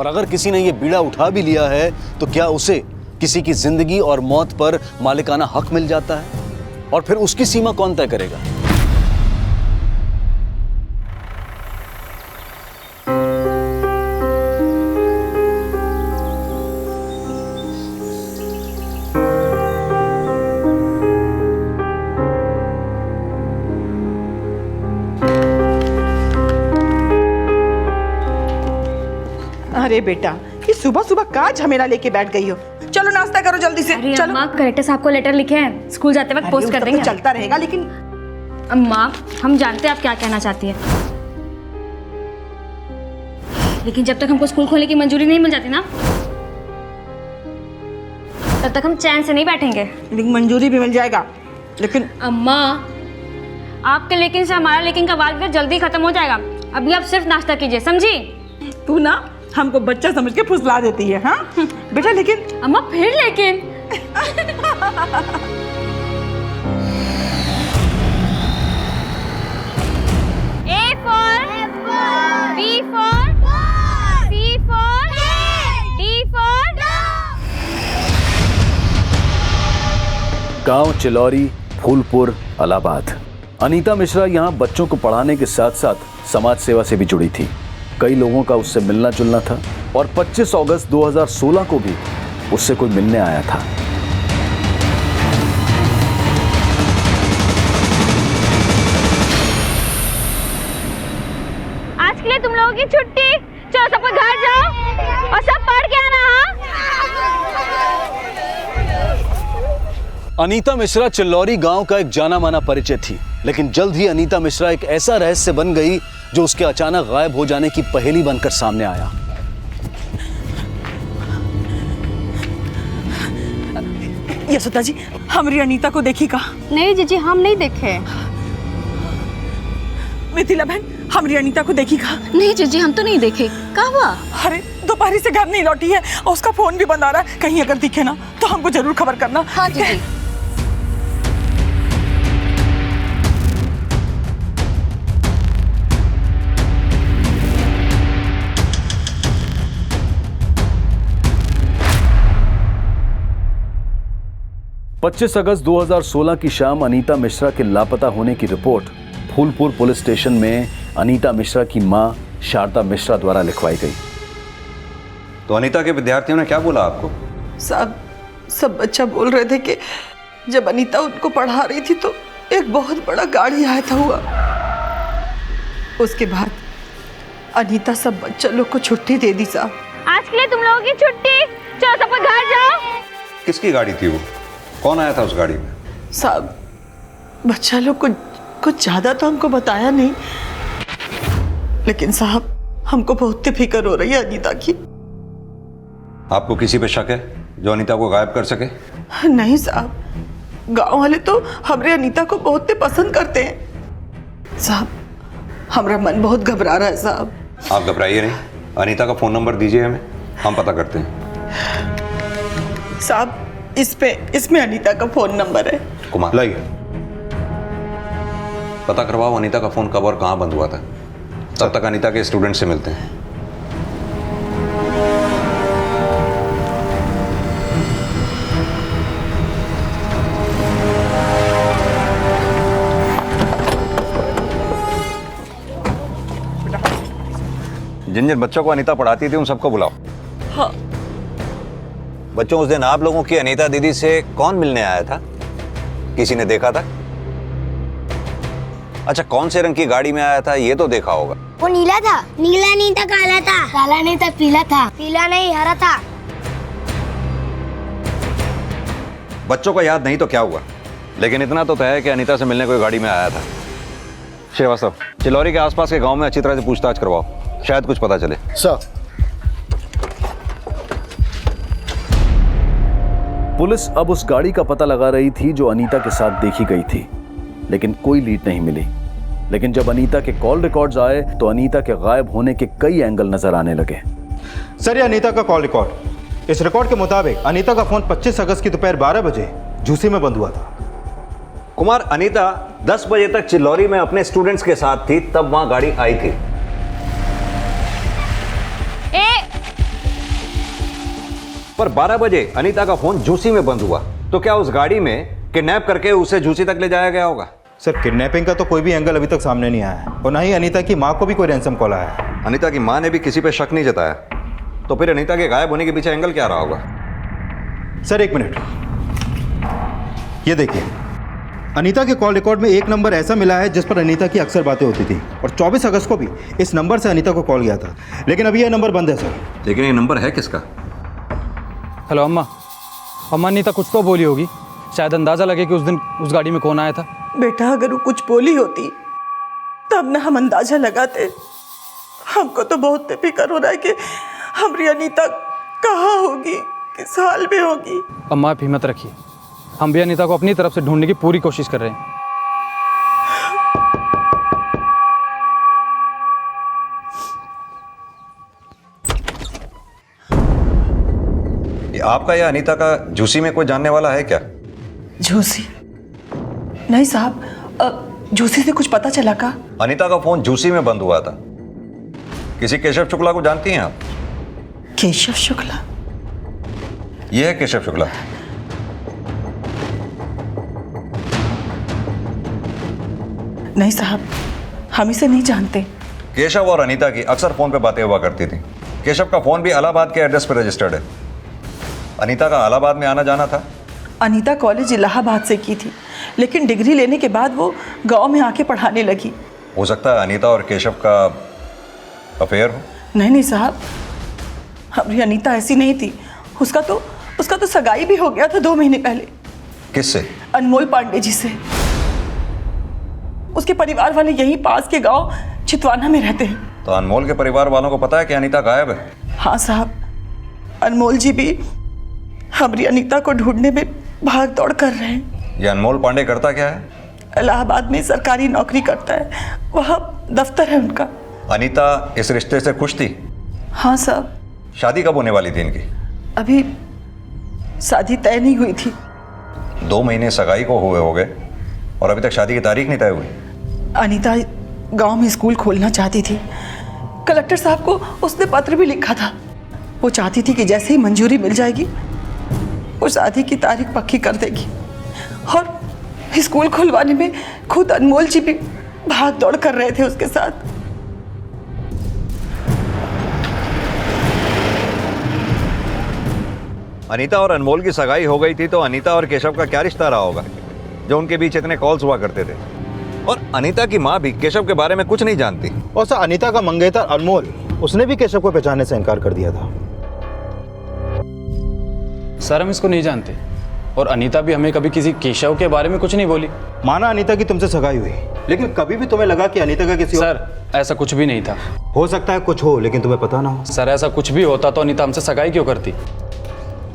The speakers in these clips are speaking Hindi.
और अगर किसी ने ये बीड़ा उठा भी लिया है तो क्या उसे किसी की जिंदगी और मौत पर मालिकाना हक मिल जाता है? और फिर उसकी सीमा कौन तय करेगा? अरे बेटा, ये सुबह सुबह का झमेला लेके बैठ गई हो। चलो नाश्ता करो जल्दी से। अरे चलो। अम्मा, कलेक्टर साहब को लेटर लिखे हैं, स्कूल जाते वक्त पोस्ट कर देंगे। तो चलता रहेगा, लेकिन अम्मा हम जानते हैं आप क्या कहना चाहती है, लेकिन जब तक हमको स्कूल खोलने की मंजूरी नहीं मिल जाती ना, तब तक हम चैन से नहीं बैठेंगे। लेकिन मंजूरी भी मिल जाएगा, लेकिन अम्मा आपके लेकिन से हमारा लेकिन का वाद विवाद जल्दी खत्म हो जाएगा। अभी आप सिर्फ नाश्ता कीजिए, समझी? तू ना हमको बच्चा समझ के फुसला देती है। हाँ बेटा, लेकिन अम्मा फिर लेकिन A for B for C for D for गांव चिलौरी, फूलपुर, इलाहाबाद। अनीता मिश्रा यहाँ बच्चों को पढ़ाने के साथ साथ समाज सेवा से भी जुड़ी थी। कई लोगों का उससे मिलना जुलना था और 25 अगस्त 2016 को भी उससे कोई मिलने आया था। आज के लिए तुम लोगों की छुट्टी। चलो सब लोग घर जाओ और सब पढ़ के आना। अनीता मिश्रा चिल्लौरी गांव का एक जाना माना परिचय थी, लेकिन जल्द ही अनीता मिश्रा एक ऐसा रहस्य बन गई जो उसके अचानक गायब हो जाने की पहेली बनकर सामने आया। यशोदा जी, हमारी अनीता को देखी का? नहीं जीजी, हम नहीं देखे। मिथिला बहन, हमारी अनीता को देखी का? नहीं जीजी, हम तो नहीं देखे। क्या हुआ? अरे दोपहर से घर नहीं लौटी है और उसका फोन भी बंद आ रहा है। कहीं अगर दिखे ना तो हमको जरूर खबर करना। हाँ जीजी। पच्चीस अगस्त 2016 की शाम अनीता मिश्रा के लापता होने की रिपोर्ट फूलपुर पुलिस स्टेशन में अनीता मिश्रा की मां शारदा मिश्रा द्वारा लिखवाई गई। तो अनीता के विद्यार्थियों ने क्या बोला आपको? साहब, सब बच्चा बोल रहे थे कि जब अनीता उनको पढ़ा रही थी तो एक बहुत बड़ा गाड़ी आया था हुआ। उसके बाद अनीता सब बच्चा लोग को छुट्टी दे दी साहब। आज के लिए तुम लोगों की छुट्टी। चलो सब लोग घर जाओ। किसकी गाड़ी थी वो? कौन आया था उस गाड़ी में? साहब, बच्चा लोग को कुछ ज्यादा तो हमको बताया नहीं, लेकिन साहब हमको बहुत फिक्र हो रही है अनीता की। आपको किसी पे शक है जो अनीता को गायब कर सके? नहीं साहब, गांव वाले तो हमारे अनीता को बहुत पसंद करते हैं। साहब, हमारा मन बहुत घबरा रहा है साहब। आप घबराइए नहीं, अनीता का फोन नंबर दीजिए हमें, हम पता करते हैं। साहब, इसमें अनीता का फोन नंबर है। कुमार, लाइए, पता करवाओ अनीता का फोन कब और कहां बंद हुआ था। तब तक अनीता के स्टूडेंट से मिलते हैं। जिन जिन बच्चों को अनीता पढ़ाती थी उन सबको बुलाओ। हाँ। बच्चों, उस दिन आप लोगों की अनीता दीदी से कौन मिलने आया था? किसी ने देखा था? अच्छा, कौन से रंग की गाड़ी में आया था ये तो देखा होगा। वो नीला था। नीला नहीं था, काला था। काला नहीं था, पीला था। पीला नहीं, हरा था। बच्चों को याद नहीं तो क्या हुआ, लेकिन इतना तो तय है कि अनीता से मिलने कोई गाड़ी में आया था। श्रीवास्तव, चिलौरी के आसपास के गांव में अच्छी तरह से पूछताछ करवाओ, शायद कुछ पता चले। सर। पुलिस अब उस गाड़ी का पता लगा रही थी जो अनीता के साथ देखी गई थी, लेकिन कोई लीड नहीं मिली। लेकिन जब अनीता के कॉल रिकॉर्ड्स आए तो अनीता के गायब होने के कई एंगल नजर आने लगे। सर, ये अनीता का कॉल रिकॉर्ड। इस रिकॉर्ड के मुताबिक अनीता का फोन 25 अगस्त की दोपहर 12 बजे झूसी में बंद हुआ था। कुमार, अनीता 10 बजे तक चिलौरी में अपने स्टूडेंट्स के साथ थी, तब वहां गाड़ी आई थी। पर 12 बजे अनीता का फोन झूसी में बंद हुआ, तो क्या उस गाड़ी में किडनैप करके उसे झूसी तक ले जाया गया होगा? सर, किडनैपिंग का तो कोई भी एंगल अभी तक सामने नहीं आया है, और ना ही अनीता की माँ को भी कोई रैंसम कॉल आया है। अनीता की माँ ने भी किसी पे शक नहीं जताया, तो फिर अनीता के गायब होने के पीछे एंगल क्या रहा होगा? सर, एक मिनट, ये देखिए, अनीता के कॉल रिकॉर्ड में एक नंबर ऐसा मिला है जिस पर अनीता की अक्सर बातें होती थी, और 24 अगस्त को भी इस नंबर से अनीता को कॉल गया था, लेकिन अभी यह नंबर बंद है सर। लेकिन ये नंबर है किसका? हेलो अम्मा। अम्मा, अनीता कुछ तो बोली होगी, शायद अंदाज़ा लगे कि उस दिन उस गाड़ी में कौन आया था। बेटा, अगर वो कुछ बोली होती तब ना हम अंदाजा लगाते। हमको तो बहुत फिक्र हो रहा है कि हमारी अनीता कहाँ होगी, किस हाल में होगी। अम्मा, आप हिम्मत रखिए, हम भी अनीता को अपनी तरफ से ढूंढने की पूरी कोशिश कर रहे हैं। ये आपका या अनीता का झूसी में कोई जानने वाला है क्या? झूसी? नहीं साहब, झूसी से कुछ पता चला का? अनीता का फोन झूसी में बंद हुआ था। किसी केशव शुक्ला को जानती हैं आप? केशव शुक्ला? ये है केशव शुक्ला। नहीं साहब, हम इसे नहीं जानते। केशव और अनीता की अक्सर फोन पे बातें हुआ करती थी। केशव का फोन भी इलाहाबाद के एड्रेस पर रजिस्टर्ड है। अनीता का इलाहाबाद में आना जाना था। अनीता कॉलेज इलाहाबाद से की थी, लेकिन डिग्री लेने के बाद वो गांव में आके पढ़ाने लगी। हो सकता है अनीता और केशव का अफेयर हो। नहीं साहब, हमारी अनीता ऐसी नहीं थी। उसका तो सगाई भी हो गया था 2 महीने पहले। किससे? अनमोल पांडे जी से। उसके परिवार वाले यहीं पास के गांव चितवाना में रहते हैं। तो अनमोल के परिवार वालों को पता है कि अनीता गायब है? हाँ साहब, अनमोल जी भी हमारी अनीता को ढूंढने में भाग दौड़ कर रहे हैं। ये अनमोल पांडे करता क्या है? इलाहाबाद में सरकारी नौकरी करता है, वहाँ दफ्तर है उनका। अनीता इस रिश्ते से खुश थी? हाँ साहब। शादी कब होने वाली थी इनकी? अभी शादी तय नहीं हुई थी। 2 महीने सगाई को हुए हो गए और अभी तक शादी की तारीख नहीं तय हुई। अनीता गांव में स्कूल खोलना चाहती थी। कलेक्टर साहब को उसने पत्र भी लिखा था। वो चाहती थी कि जैसे ही मंजूरी मिल जाएगी वो शादी की तारीख पक्की कर देगी, और स्कूल खुलवाने में खुद अनमोल जी भी भाग दौड़ कर रहे थे उसके साथ। अनीता और अनमोल की सगाई हो गई थी, तो अनीता और केशव का क्या रिश्ता रहा होगा जो उनके बीच इतने कॉल्स हुआ करते थे? और अनीता की माँ भी केशव के बारे में कुछ नहीं जानती। और सर, अनीता का मंगेतर अनमोल, उसने भी केशव को पहचानने से इनकार कर दिया था। सर, हम इसको नहीं जानते, और अनीता भी हमें कभी किसी केशव के बारे में कुछ नहीं बोली। माना अनीता की तुमसे सगाई हुई, लेकिन कभी भी तुम्हें लगा कि अनीता का किसी सर, ऐसा कुछ भी नहीं था। हो सकता है कुछ हो, लेकिन तुम्हें पता ना हो। सर, ऐसा कुछ भी होता तो अनीता हमसे सगाई क्यों करती?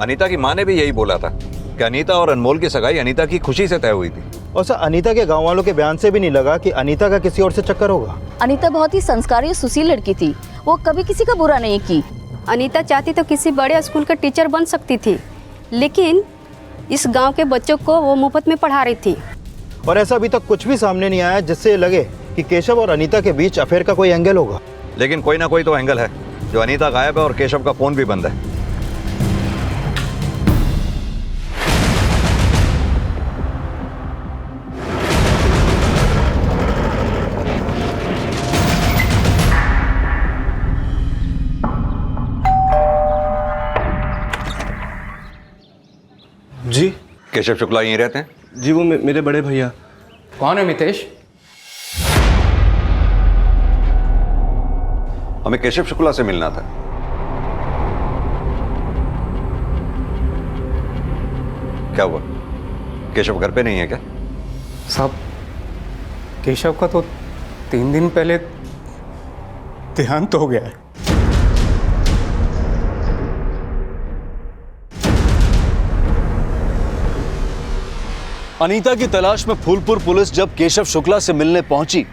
अनीता की माँ ने भी यही बोला था कि अनीता और अनमोल की सगाई अनीता की खुशी से तय हुई थी। और सर, अनीता के गांव वालों के बयान से भी नहीं लगा कि अनीता का किसी और से चक्कर होगा। अनीता बहुत ही संस्कारी और सुशील लड़की थी, वो कभी किसी का बुरा नहीं की। अनीता चाहती तो किसी बड़े स्कूल का टीचर बन सकती थी, लेकिन इस गांव के बच्चों को वो मुफ्त में पढ़ा रही थी। और ऐसा अभी तक कुछ भी सामने नहीं आया जिससे ये लगे कि केशव और अनीता के बीच अफेयर का कोई एंगल होगा। लेकिन कोई ना कोई तो एंगल है। जो अनीता गायब है और केशव का फोन भी बंद है। जी केशव शुक्ला यहीं रहते हैं? जी, वो मेरे बड़े भैया। कौन है मितेश? हमें केशव शुक्ला से मिलना था। क्या हुआ? केशव घर पे नहीं है क्या? साहब, केशव का तो 3 दिन पहले देहांत हो गया है। अनीता की तलाश में फूलपुर पुलिस जब केशव शुक्ला से मिलने पहुंची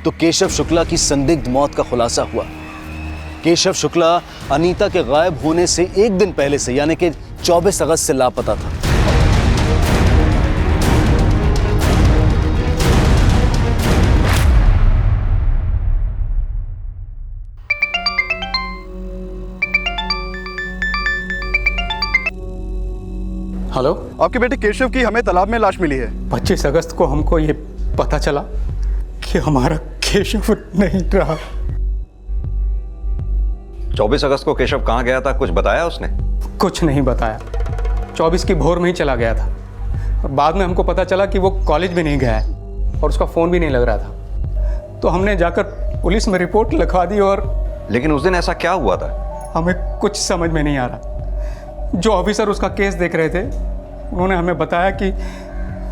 तो केशव शुक्ला की संदिग्ध मौत का खुलासा हुआ। केशव शुक्ला अनीता के गायब होने से 1 दिन पहले से यानी कि 24 अगस्त से लापता था। हेलो, आपके बेटे केशव की हमें तालाब में लाश मिली है। 25 अगस्त को हमको ये पता चला कि हमारा केशव नहीं रहा। 24 अगस्त को केशव कहाँ गया था, कुछ बताया उसने? कुछ नहीं बताया। 24 की भोर में ही चला गया था और बाद में हमको पता चला कि वो कॉलेज भी नहीं गया है और उसका फ़ोन भी नहीं लग रहा था। तो हमने जाकर पुलिस में रिपोर्ट लिखवा दी। और लेकिन उस दिन ऐसा क्या हुआ था? हमें कुछ समझ में नहीं आ रहा। जो ऑफिसर उसका केस देख रहे थे उन्होंने हमें बताया कि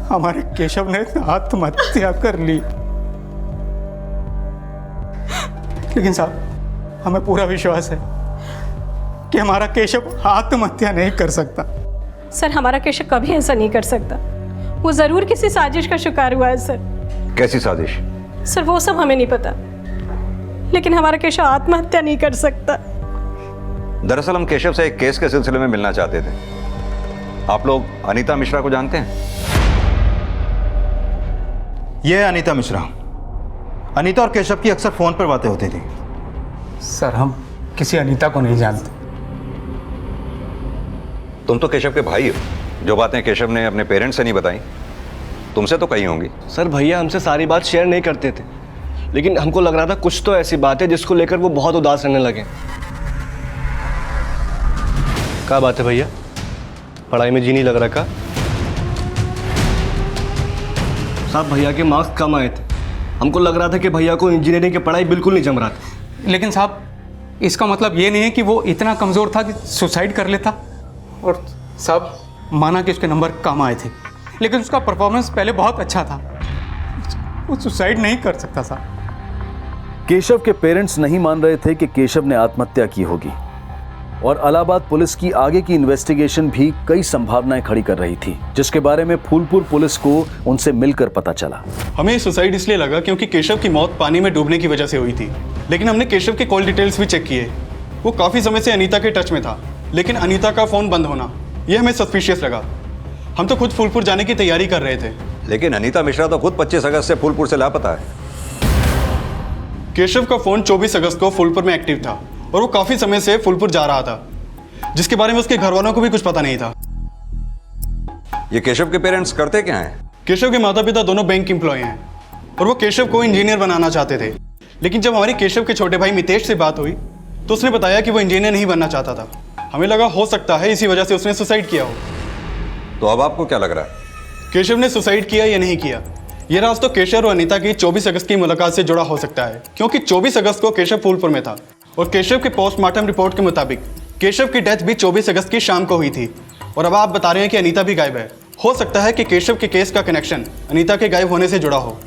हमारे केशव ने आत्महत्या कर ली। लेकिन साहब, हमें पूरा विश्वास है कि हमारा केशव आत्महत्या नहीं कर सकता। सर, हमारा केशव कभी ऐसा नहीं कर सकता। वो जरूर किसी साजिश का शिकार हुआ है सर। कैसी साजिश? सर, वो सब हमें नहीं पता, लेकिन हमारा केशव आत्महत्या नहीं कर सकता। दरअसल हम केशव से एक केस के सिलसिले में मिलना चाहते थे। आप लोग अनीता मिश्रा को जानते हैं? ये है अनीता मिश्रा। अनीता और केशव की अक्सर फोन पर बातें होती थी। सर, हम किसी अनीता को नहीं जानते। तुम तो केशव के भाई हो। जो बातें केशव ने अपने पेरेंट्स से नहीं बताई, तुमसे तो कही होंगी। सर, भैया हमसे सारी बात शेयर नहीं करते थे, लेकिन हमको लग रहा था कुछ तो ऐसी बात है जिसको लेकर वो बहुत उदास रहने लगे। क्या बात है भैया? पढ़ाई में जी नहीं लग रहा का? साहब, भैया के मार्क्स कम आए थे। हमको लग रहा था कि भैया को इंजीनियरिंग की पढ़ाई बिल्कुल नहीं जम रहा था। लेकिन साहब, इसका मतलब ये नहीं है कि वो इतना कमज़ोर था कि सुसाइड कर लेता। और साहब, माना कि उसके नंबर कम आए थे, लेकिन उसका परफॉर्मेंस पहले बहुत अच्छा था। वो सुसाइड नहीं कर सकता साहब। केशव के पेरेंट्स नहीं मान रहे थे कि केशव ने आत्महत्या की होगी और इलाहाबाद पुलिस की आगे की इन्वेस्टिगेशन भी कई संभावनाएं खड़ी कर रही थी, जिसके बारे में फूलपुर पुलिस को उनसे मिलकर पता चला। हमें सुसाइड इसलिए लगा क्योंकि केशव की मौत पानी में डूबने की वजह से हुई थी, लेकिन हमने केशव के कॉल डिटेल्स भी चेक किए। वो काफ़ी समय से अनीता के टच में था, लेकिन अनीता का फ़ोन बंद होना ये हमें सस्पिशियस लगा। हम तो खुद फूलपुर जाने की तैयारी कर रहे थे। लेकिन अनीता मिश्रा तो खुद 25 अगस्त से फूलपुर से लापता है। केशव का फ़ोन 24 अगस्त को फूलपुर में एक्टिव था और वो काफ़ी समय से फूलपुर जा रहा था, जिसके बारे में उसके घर वालों को भी कुछ पता नहीं था। ये केशव के पेरेंट्स करते क्या हैं? केशव के माता पिता दोनों बैंक एम्प्लॉय हैं और वो केशव को इंजीनियर बनाना चाहते थे। लेकिन जब हमारे केशव के छोटे भाई मितेश से बात हुई तो उसने बताया कि वो इंजीनियर नहीं बनना चाहता था। हमें लगा हो सकता है इसी वजह से उसने सुसाइड किया हो। तो अब आपको क्या लग रहा है, केशव ने सुसाइड किया या नहीं किया? ये राज तो केशव और अनीता की 24 अगस्त की मुलाकात से जुड़ा हो सकता है, क्योंकि 24 अगस्त को केशव फूलपुर में था और केशव के पोस्टमार्टम रिपोर्ट के मुताबिक केशव की डेथ भी 24 अगस्त की शाम को हुई थी। और अब आप बता रहे हैं कि अनीता भी गायब है। हो सकता है कि केशव के केस का कनेक्शन अनीता के गायब होने से जुड़ा हो।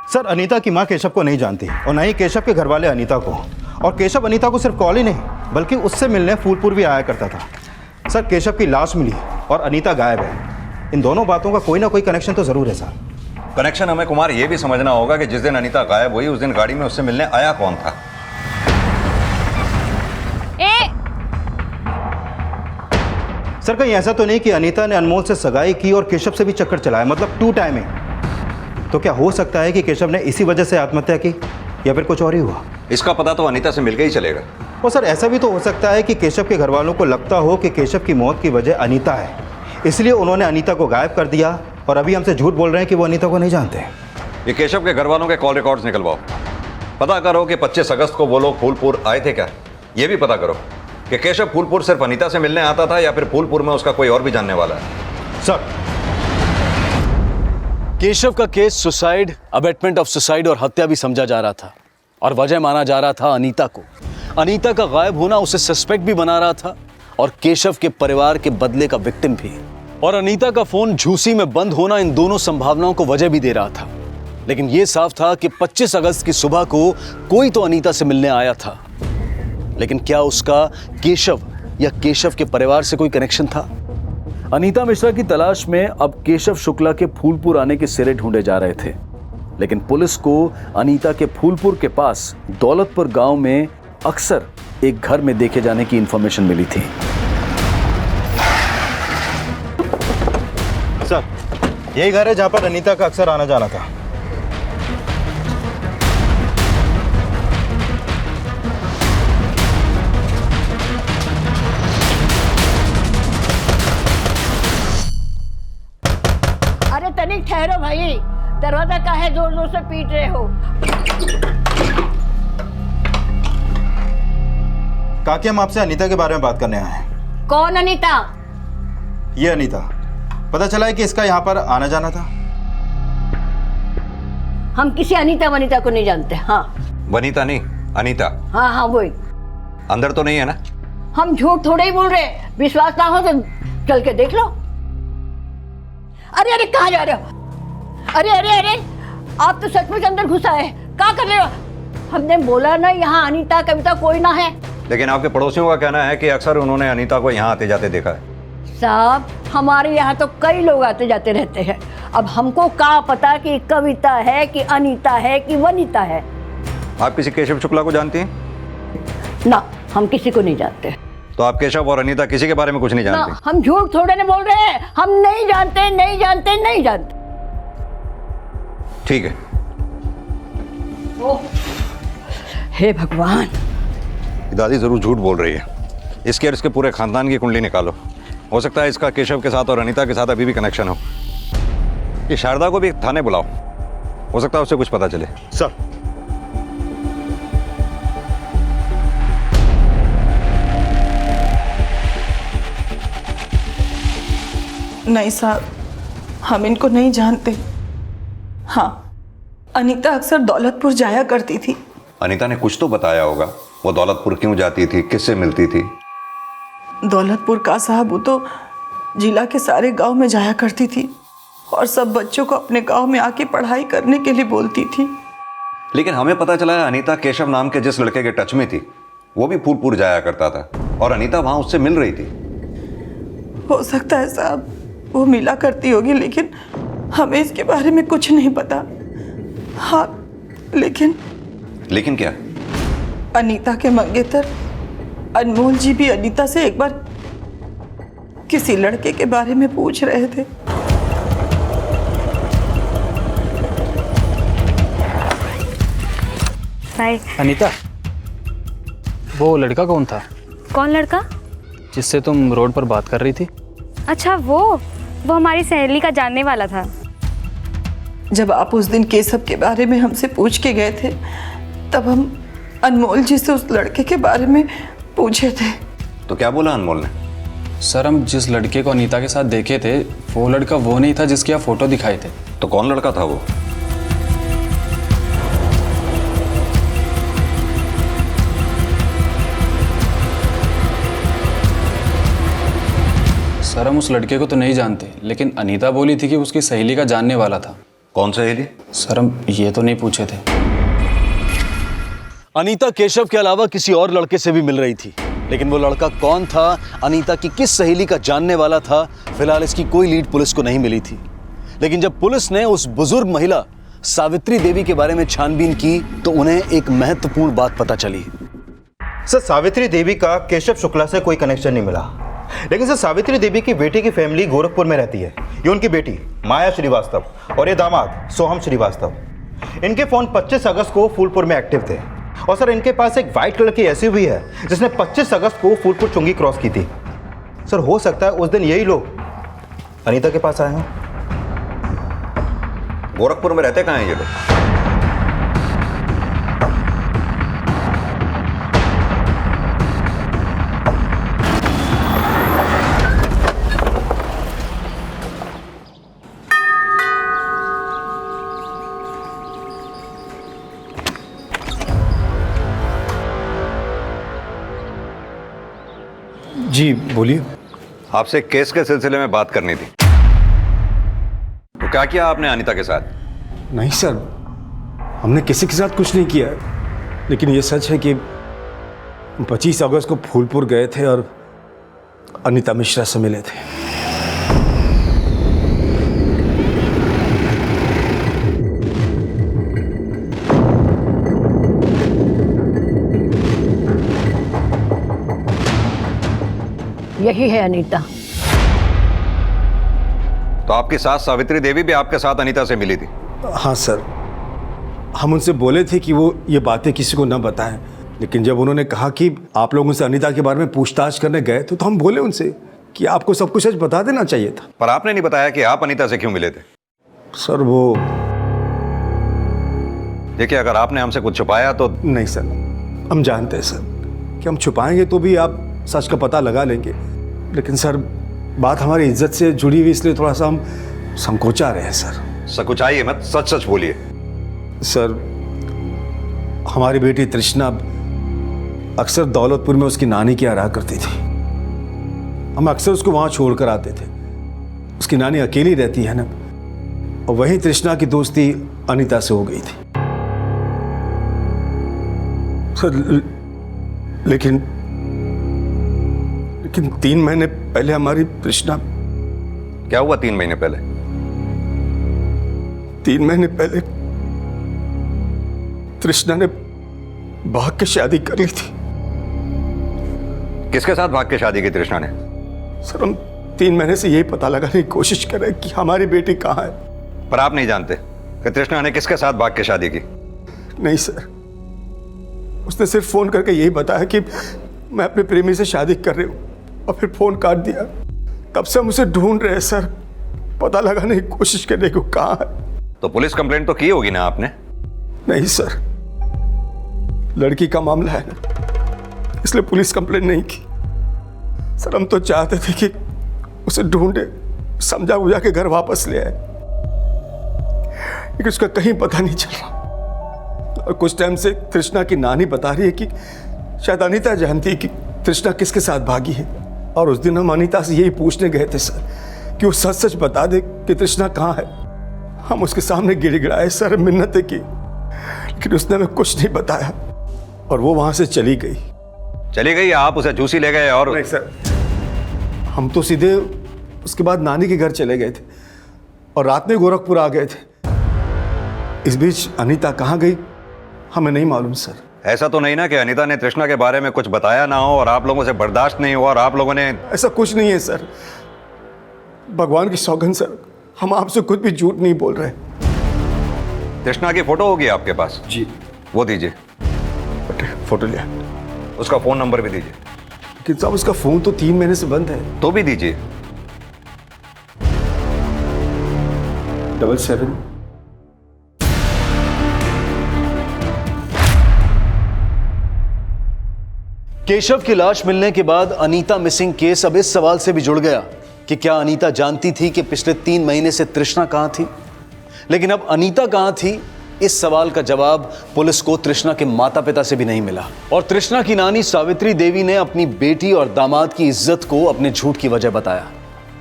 सर, अनीता की मां केशव को नहीं जानती और न ही केशव के घर वाले अनीता को। और केशव अनीता को सिर्फ कॉल ही नहीं बल्कि उससे मिलने फूलपुर भी आया करता था। सर, केशव की लाश मिली और अनीता गायब है। इन दोनों बातों का कोई ना कोई कनेक्शन तो जरूर है सर। कनेक्शन हमें कुमार ये भी समझना होगा कि जिस दिन अनीता गायब हुई उस दिन गाड़ी में उससे मिलने आया कौन था। सर, कहीं ऐसा तो नहीं कि अनीता ने अनमोल से सगाई की और केशव से भी चक्कर चलाया, मतलब 2 टाइमिंग। तो क्या हो सकता है कि केशव ने इसी वजह से आत्महत्या की या फिर कुछ और ही हुआ? इसका पता तो अनीता से मिलकर ही चलेगा। और सर, ऐसा भी तो हो सकता है कि केशव के घर वालों को लगता हो कि केशव की मौत की वजह अनीता है, इसलिए उन्होंने अनीता को गायब कर दिया और अभी हमसे झूठ बोल रहे हैं कि वो अनीता को नहीं जानते। ये केशव के घर वालों के कॉल रिकॉर्ड्स निकलवाओ। पता करो कि 25 अगस्त को वो लोग फूलपुर आए थे क्या। ये भी पता करो कि केशव फूलपुर सिर्फ अनीता से मिलने आता था या फिर फूलपुर में उसका कोई और भी जानने वाला है। सर, केशव का case suicide, abetment of suicide और हत्या भी समझा जा रहा था और वजह माना जा रहा था अनीता को। अनीता का गायब होना उसे सस्पेक्ट भी बना रहा था और केशव के परिवार के बदले का विक्टिम भी। और अनीता का फोन झूसी में बंद होना इन दोनों संभावनाओं को वजह भी दे रहा था। लेकिन यह साफ था कि 25 अगस्त की सुबह को कोई तो अनीता से मिलने आया था, लेकिन क्या उसका केशव या केशव के परिवार से कोई कनेक्शन था? अनीता मिश्रा की तलाश में अब केशव शुक्ला के फूलपुर आने के सिरे ढूंढे जा रहे थे, लेकिन पुलिस को अनीता के फूलपुर के पास दौलतपुर गांव में अक्सर एक घर में देखे जाने की इंफॉर्मेशन मिली थी। सर, यही घर है जहां पर अनीता का अक्सर आना जाना था। अरे तनिक ठहरो भाई, दरवाजा काहे जोर जोर से पीट रहे हो? काकी, हम आपसे अनीता के बारे में बात करने आए हैं। कौन अनीता? ये अनीता, पता चला है कि इसका यहाँ पर आना जाना था। हम किसी अनीता वनीता को नहीं जानते। हाँ, वनीता नहीं, अनीता। हाँ हाँ वही। अंदर तो नहीं है ना? हम झूठ थोड़े ही बोल रहे, विश्वास ना हो तो चल के देख लो। अरे अरे कहाँ जा रहे हो? अरे अरे अरे, आप तो सचमुच अंदर घुसा है, क्या कर रहे हो? हमने बोला ना यहाँ अनीता कविता कोई ना है। लेकिन आपके पड़ोसियों का कहना है कि अक्सर उन्होंने अनीता को यहाँ आते जाते देखा है। साहब, हमारे यहाँ तो कई लोग आते जाते रहते हैं। अब हमको क्या पता कि कविता है कि अनीता है कि वनीता है। आप किसी केशव शुक्ला को जानती हैं? ना, हम किसी को नहीं जानते। तो आप केशव और अनीता किसी के बारे में कुछ नहीं ना, जानती? हम झूठ थोड़े नहीं बोल रहे हैं। हम नहीं जानते, नहीं जानते, नहीं जानते। ठीक है। ओह, हे भगवान, दादी जरूर झूठ बोल रही है। इसके और इसके पूरे खानदान की कुंडली निकालो। हो सकता है इसका केशव के साथ और अनीता के साथ अभी भी कनेक्शन हो। ये शारदा को भी थाने बुलाओ, हो सकता है उसे कुछ पता चले। सर, नहीं साहब, हम इनको नहीं जानते। हाँ, अनीता अक्सर दौलतपुर जाया करती थी। अनीता ने कुछ तो बताया होगा, वो दौलतपुर क्यों जाती थी, किससे मिलती थी? दौलतपुर का साहब, वो तो जिला के सारे गांव में जाया करती थी और सब बच्चों को अपने गांव में आके पढ़ाई करने के लिए बोलती थी। लेकिन हमें पता चला है अनीता केशव नाम के जिस लड़के के टच में थी वो भी फूलपुर जाया करता था और अनीता वहां उससे मिल रही थी। हो सकता है साहब वो मिला करती होगी, लेकिन हमें इसके बारे में कुछ नहीं पता। हाँ, लेकिन क्या? अनीता के मंगेतर अनमोल जी भी अनीता से एक बार किसी लड़के के बारे में पूछ रहे थे। अनीता, वो लड़का कौन था? कौन लड़का? जिससे तुम रोड पर बात कर रही थी? अच्छा, वो हमारी सहेली का जानने वाला था। जब आप उस दिन केशव के बारे में हमसे पूछ के गए थे, तब हम अनमोल जी से उस लड़के के बारे में पूछे थे। तो क्या बोला अनमोल ने? सर, हम जिस लड़के को अनीता के साथ देखे थे वो लड़का वो नहीं था जिसकी आप फोटो दिखाए थे। तो कौन लड़का था वो? सर, हम उस लड़के को तो नहीं जानते, लेकिन अनीता बोली थी कि उसकी सहेली का जानने वाला था। कौन सहेली? सर, हम ये तो नहीं पूछे थे। अनीता केशव के अलावा किसी और लड़के से भी मिल रही थी, लेकिन वो लड़का कौन था, अनीता की किस सहेली का जानने वाला था, फिलहाल इसकी कोई लीड पुलिस को नहीं मिली थी। लेकिन जब पुलिस ने उस बुजुर्ग महिला सावित्री देवी के बारे में छानबीन की तो उन्हें एक महत्वपूर्ण बात पता चली। सर, सावित्री देवी का केशव शुक्ला से कोई कनेक्शन नहीं मिला, लेकिन सर सावित्री देवी की बेटी की फैमिली गोरखपुर में रहती है। ये उनकी बेटी माया श्रीवास्तव और ये दामाद सोहम श्रीवास्तव। इनके फोन 25 अगस्त को फूलपुर में एक्टिव थे और सर इनके पास एक वाइट कलर की एसयूवी है जिसने 25 अगस्त को फूलपुर चुंगी क्रॉस की थी। सर, हो सकता है उस दिन यही लोग अनीता के पास आए हों। गोरखपुर में रहते कहाँ हैं ये लोग? जी बोलिए। आपसे केस के सिलसिले में बात करनी थी। तो क्या किया आपने अनीता के साथ? नहीं सर, हमने किसी के साथ कुछ नहीं किया, लेकिन ये सच है कि 25 अगस्त को फूलपुर गए थे और अनीता मिश्रा से मिले थे। यही है अनीता। तो आपकी सास सावित्री देवी भी आपके साथ अनीता से मिली थी? हाँ सर, हम उनसे बोले थे कि वो ये बातें किसी को न बताएं, लेकिन जब उन्होंने कहा कि आप लोग उनसे अनीता के बारे में पूछताछ करने गए तो हम बोले उनसे कि आपको सब कुछ सच बता देना चाहिए था। पर आपने नहीं बताया कि आप अनीता से क्यों मिले थे? सर वो देखिए, अगर आपने हमसे कुछ छुपाया तो। नहीं सर, हम जानते हैं सर कि हम छुपाएंगे तो भी आप सच का पता लगा लेंगे, लेकिन सर बात हमारी इज्जत से जुड़ी हुई, इसलिए थोड़ा सा हम संकोचा रहे हैं सर। संकोचाइए मत, सच सच बोलिए। सर हमारी बेटी तृष्णा अक्सर दौलतपुर में उसकी नानी की रहा करती थी। हम अक्सर उसको वहां छोड़कर आते थे। उसकी नानी अकेली रहती है ना, और वहीं तृष्णा की दोस्ती अनीता से हो गई थी सर। लेकिन 3 महीने पहले हमारी तृष्णा। क्या हुआ 3 महीने पहले? 3 महीने पहले तृष्णा ने भाग के शादी कर ली थी। किसके साथ भाग के शादी की तृष्णा ने? सर हम 3 महीने से यही पता लगाने की कोशिश कर रहे हैं कि हमारी बेटी कहाँ है। पर आप नहीं जानते कि तृष्णा ने किसके साथ भाग के शादी की? नहीं सर, उसने सिर्फ फोन करके यही बताया कि मैं अपने प्रेमी से शादी कर रही हूँ, और फिर फोन काट दिया। तब से हम उसे ढूंढ रहे हैं सर, पता लगाने की कोशिश करने को कहाँ है। तो पुलिस कंप्लेंट तो की होगी ना आपने? नहीं सर, लड़की का मामला है ना, इसलिए पुलिस कंप्लेंट नहीं की सर। हम तो चाहते थे कि उसे ढूंढे, समझा बुझा के घर वापस ले आए, लेकिन उसका कहीं पता नहीं चल रहा। और कुछ टाइम से तृष्णा की नानी बता रही है कि शायद अनीता जानती है कि तृष्णा किसके साथ भागी है, और उस दिन हम अनीता से यही पूछने गए थे सर कि वो सच सच बता दे कि तृष्णा कहाँ है। हम उसके सामने गिड़गिड़ाए सर, मिन्नतें की, लेकिन उसने हमें कुछ नहीं बताया, और वो वहां से चली गई। चली गई या आप उसे झूसी ले गए? और नहीं सर, हम तो सीधे उसके बाद नानी के घर चले गए थे, और रात में गोरखपुर आ गए थे। इस बीच अनीता कहाँ गई हमें नहीं मालूम सर। ऐसा तो नहीं ना कि अनीता ने तृष्णा के बारे में कुछ बताया ना हो और आप लोगों से बर्दाश्त नहीं हुआ और आप लोगों ने? ऐसा कुछ नहीं है सर, भगवान की सौगंध सर, हम आपसे कुछ भी झूठ नहीं बोल रहे। तृष्णा की फोटो होगी आपके पास? जी। वो दीजिए। फोटो लिया। उसका फोन नंबर भी दीजिए। लेकिन साहब उसका फोन तो 3 महीने से बंद है। तो भी दीजिए। 77। केशव की लाश मिलने के बाद अनीता मिसिंग केस अब इस सवाल से भी जुड़ गया कि क्या अनीता जानती थी कि पिछले 3 महीने से तृष्णा कहां थी। लेकिन अब अनीता कहां थी, इस सवाल का जवाब पुलिस को तृष्णा के माता पिता से भी नहीं मिला। और तृष्णा की नानी सावित्री देवी ने अपनी बेटी और दामाद की इज्जत को अपने झूठ की वजह बताया,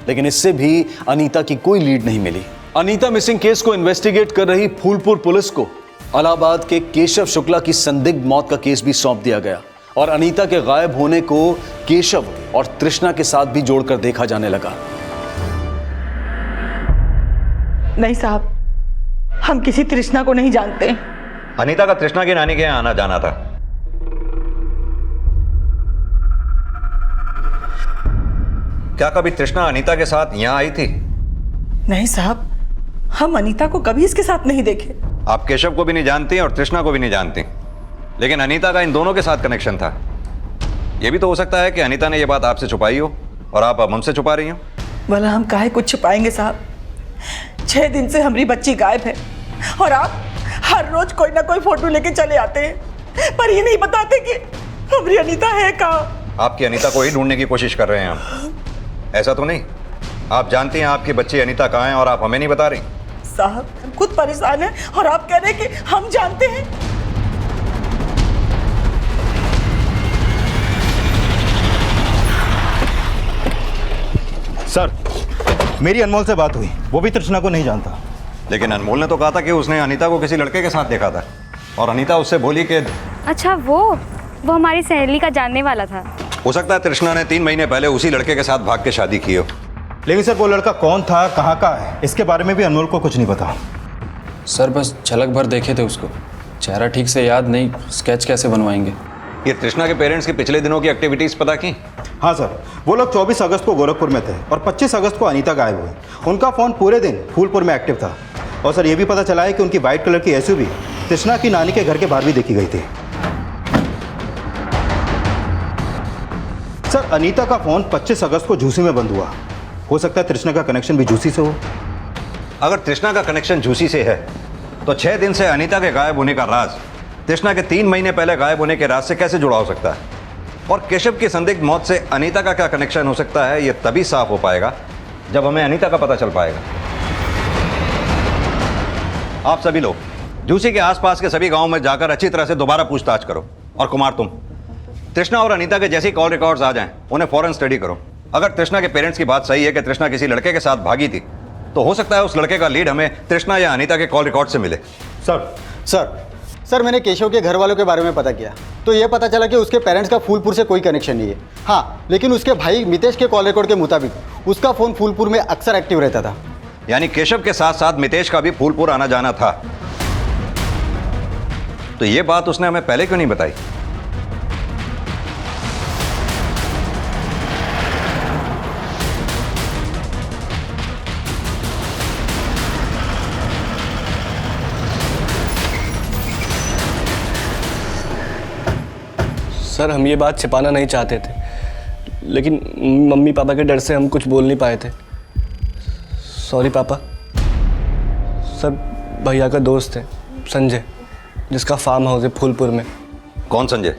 लेकिन इससे भी अनीता की कोई लीड नहीं मिली। अनीता मिसिंग केस को इन्वेस्टिगेट कर रही फूलपुर पुलिस को इलाहाबाद के केशव शुक्ला की संदिग्ध मौत का केस भी सौंप दिया गया, और अनीता के गायब होने को केशव और तृष्णा के साथ भी जोड़कर देखा जाने लगा। नहीं साहब, हम किसी तृष्णा को नहीं जानते। अनीता का तृष्णा की नानी के यहाँ आना जाना था। क्या कभी तृष्णा अनीता के साथ यहाँ आई थी? नहीं साहब, हम अनीता को कभी इसके साथ नहीं देखे। आप केशव को भी नहीं जानती और तृष्णा को भी नहीं जानती, लेकिन अनीता का इन दोनों के साथ कनेक्शन था। यह भी तो हो सकता है कि अनीता ने यह बात आपसे छुपाई हो और आप अब हमसे छुपा रही हो। भला हम काहे कुछ छुपाएंगे साहब? 6 दिन से हमारी बच्ची गायब है, और आप हर रोज कोई ना कोई फोटो लेके चले आते हैं, पर ये नहीं बताते कि हमारी अनीता है कहाँ। आपकी अनीता को ही ढूंढने की कोशिश कर रहे हैं हम। ऐसा तो नहीं, आप जानती हैं आपकी बच्ची अनीता कहाँ है और आप हमें नहीं बता रही। साहब हम खुद परेशान हैं और आप कह रहे हैं कि हम जानते हैं। सर, मेरी अनमोल से बात हुई, वो भी तृष्णा को नहीं जानता। लेकिन अनमोल ने तो कहा था कि उसने अनीता को किसी लड़के के साथ देखा था, और अनीता उससे बोली कि अच्छा वो हमारी सहेली का जानने वाला था। हो सकता है तृष्णा ने 3 महीने पहले उसी लड़के के साथ भाग के शादी की हो। लेकिन सर वो लड़का कौन था, कहाँ का है, इसके बारे में भी अनमोल को कुछ नहीं पता। सर बस झलक भर देखे थे उसको, चेहरा ठीक से याद नहीं, स्केच कैसे बनवाएंगे। ये तृष्णा के पेरेंट्स की पिछले दिनों की एक्टिविटीज पता की? हाँ सर, वो लोग 24 अगस्त को गोरखपुर में थे और 25 अगस्त को अनीता गायब हुई। उनका फ़ोन पूरे दिन फूलपुर में एक्टिव था। और सर ये भी पता चला है कि उनकी वाइट कलर की एसयूवी तृष्णा की नानी के घर के बाहर भी देखी गई थी। सर अनीता का फ़ोन 25 अगस्त को झूसी में बंद हुआ। हो सकता है तृष्णा का कनेक्शन भी झूसी से हो। अगर तृष्णा का कनेक्शन झूसी से है तो 6 दिन से अनीता के गायब होने का राज तृष्णा के 3 महीने पहले गायब होने के राज से कैसे जुड़ा हो सकता है? और केशव की संदिग्ध मौत से अनीता का क्या कनेक्शन हो सकता है, यह तभी साफ हो पाएगा जब हमें अनीता का पता चल पाएगा। आप सभी लोग झूसी के आसपास के सभी गांवों में जाकर अच्छी तरह से दोबारा पूछताछ करो। और कुमार तुम तृष्णा और अनीता के जैसी कॉल रिकॉर्ड्स आ जाएं, उन्हें फौरन स्टडी करो। अगर तृष्णा के पेरेंट्स की बात सही है कि तृष्णा किसी लड़के के साथ भागी थी, तो हो सकता है उस लड़के का लीड हमें तृष्णा या अनीता के कॉल रिकॉर्ड से मिले। सर मैंने केशव के घर वालों के बारे में पता किया तो ये पता चला कि उसके पेरेंट्स का फूलपुर से कोई कनेक्शन नहीं है। हाँ, लेकिन उसके भाई मितेश के कॉल रिकॉर्ड के मुताबिक उसका फ़ोन फूलपुर में अक्सर एक्टिव रहता था। यानी केशव के साथ साथ मितेश का भी फूलपुर आना जाना था। तो ये बात उसने हमें पहले क्यों नहीं बताई? सर हम ये बात छिपाना नहीं चाहते थे, लेकिन मम्मी पापा के डर से हम कुछ बोल नहीं पाए थे। सॉरी पापा। सर भैया का दोस्त है संजय, जिसका फार्म हाउस है फूलपुर में। कौन संजय?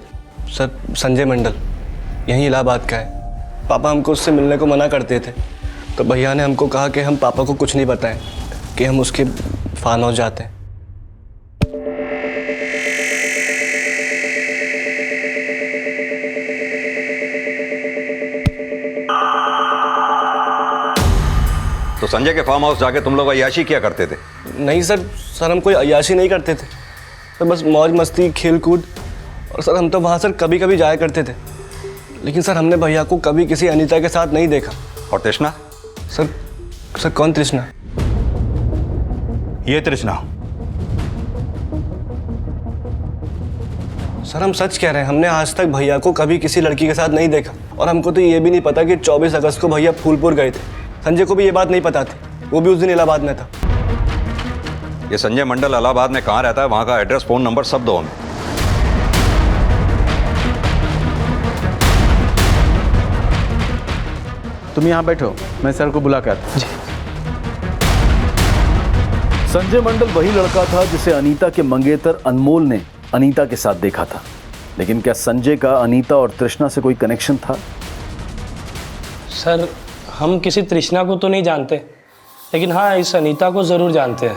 सर संजय मंडल, यहीं इलाहाबाद का है। पापा हमको उससे मिलने को मना करते थे, तो भैया ने हमको कहा कि हम पापा को कुछ नहीं बताएं कि हम उसके फार्म हाउस जाते हैं। तो संजय के फार्म हाउस जाके तुम लोग अय्याशी किया करते थे? नहीं सर, सर हम कोई अय्याशी नहीं करते थे, तो बस मौज मस्ती खेल कूद। और सर हम तो वहाँ सर कभी कभी जाया करते थे, लेकिन सर हमने भैया को कभी किसी अनीता के साथ नहीं देखा। और तृष्णा? सर कौन तृष्णा? ये तृष्णा। सर हम सच कह रहे हैं, हमने आज तक भैया को कभी किसी लड़की के साथ नहीं देखा। और हमको तो ये भी नहीं पता कि 24 अगस्त को भैया फूलपुर गए थे। संजय को भी ये बात नहीं पता थी, वो भी उस दिन इलाहाबाद में था। ये संजय मंडल इलाहाबाद में कहाँ रहता है, वहाँ का एड्रेस, फ़ोन नंबर सब दो हमें। तुम यहाँ बैठो, मैं सर को बुला कर आता हूं। संजय मंडल वही लड़का था जिसे अनीता के मंगेतर अनमोल ने अनीता के साथ देखा था। लेकिन क्या संजय का अनीता और तृष्णा से कोई कनेक्शन था? सर हम किसी तृष्णा को तो नहीं जानते, लेकिन हाँ इस अनीता को ज़रूर जानते हैं।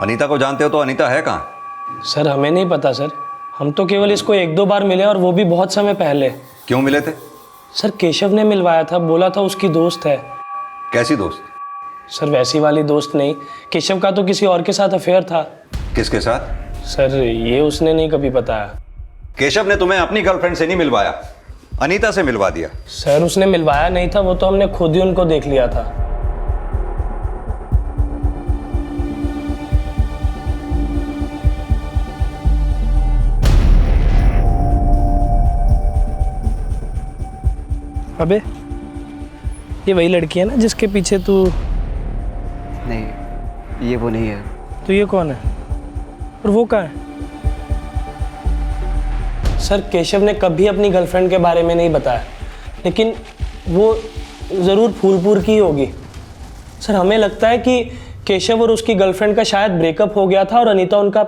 अनीता को जानते हो तो अनीता है कहाँ? सर हमें नहीं पता सर, हम तो केवल इसको 1-2 बार मिले और वो भी बहुत समय पहले। क्यों मिले थे? सर केशव ने मिलवाया था, बोला था उसकी दोस्त है। कैसी दोस्त? सर वैसी वाली दोस्त नहीं, केशव का तो किसी और के साथ अफेयर था। किसके साथ? सर ये उसने नहीं कभी बताया। केशव ने तुम्हें अपनी गर्लफ्रेंड से नहीं मिलवाया, अनीता से मिलवा दिया। सर उसने मिलवाया नहीं था, वो तो हमने खुद ही उनको देख लिया था। अबे ये वही लड़की है ना जिसके पीछे तू? नहीं ये वो नहीं है। तो ये कौन है और वो कहाँ है? सर केशव ने कभी अपनी गर्लफ्रेंड के बारे में नहीं बताया, लेकिन वो ज़रूर फूलपुर की होगी। सर हमें लगता है कि केशव और उसकी गर्लफ्रेंड का शायद ब्रेकअप हो गया था और अनीता उनका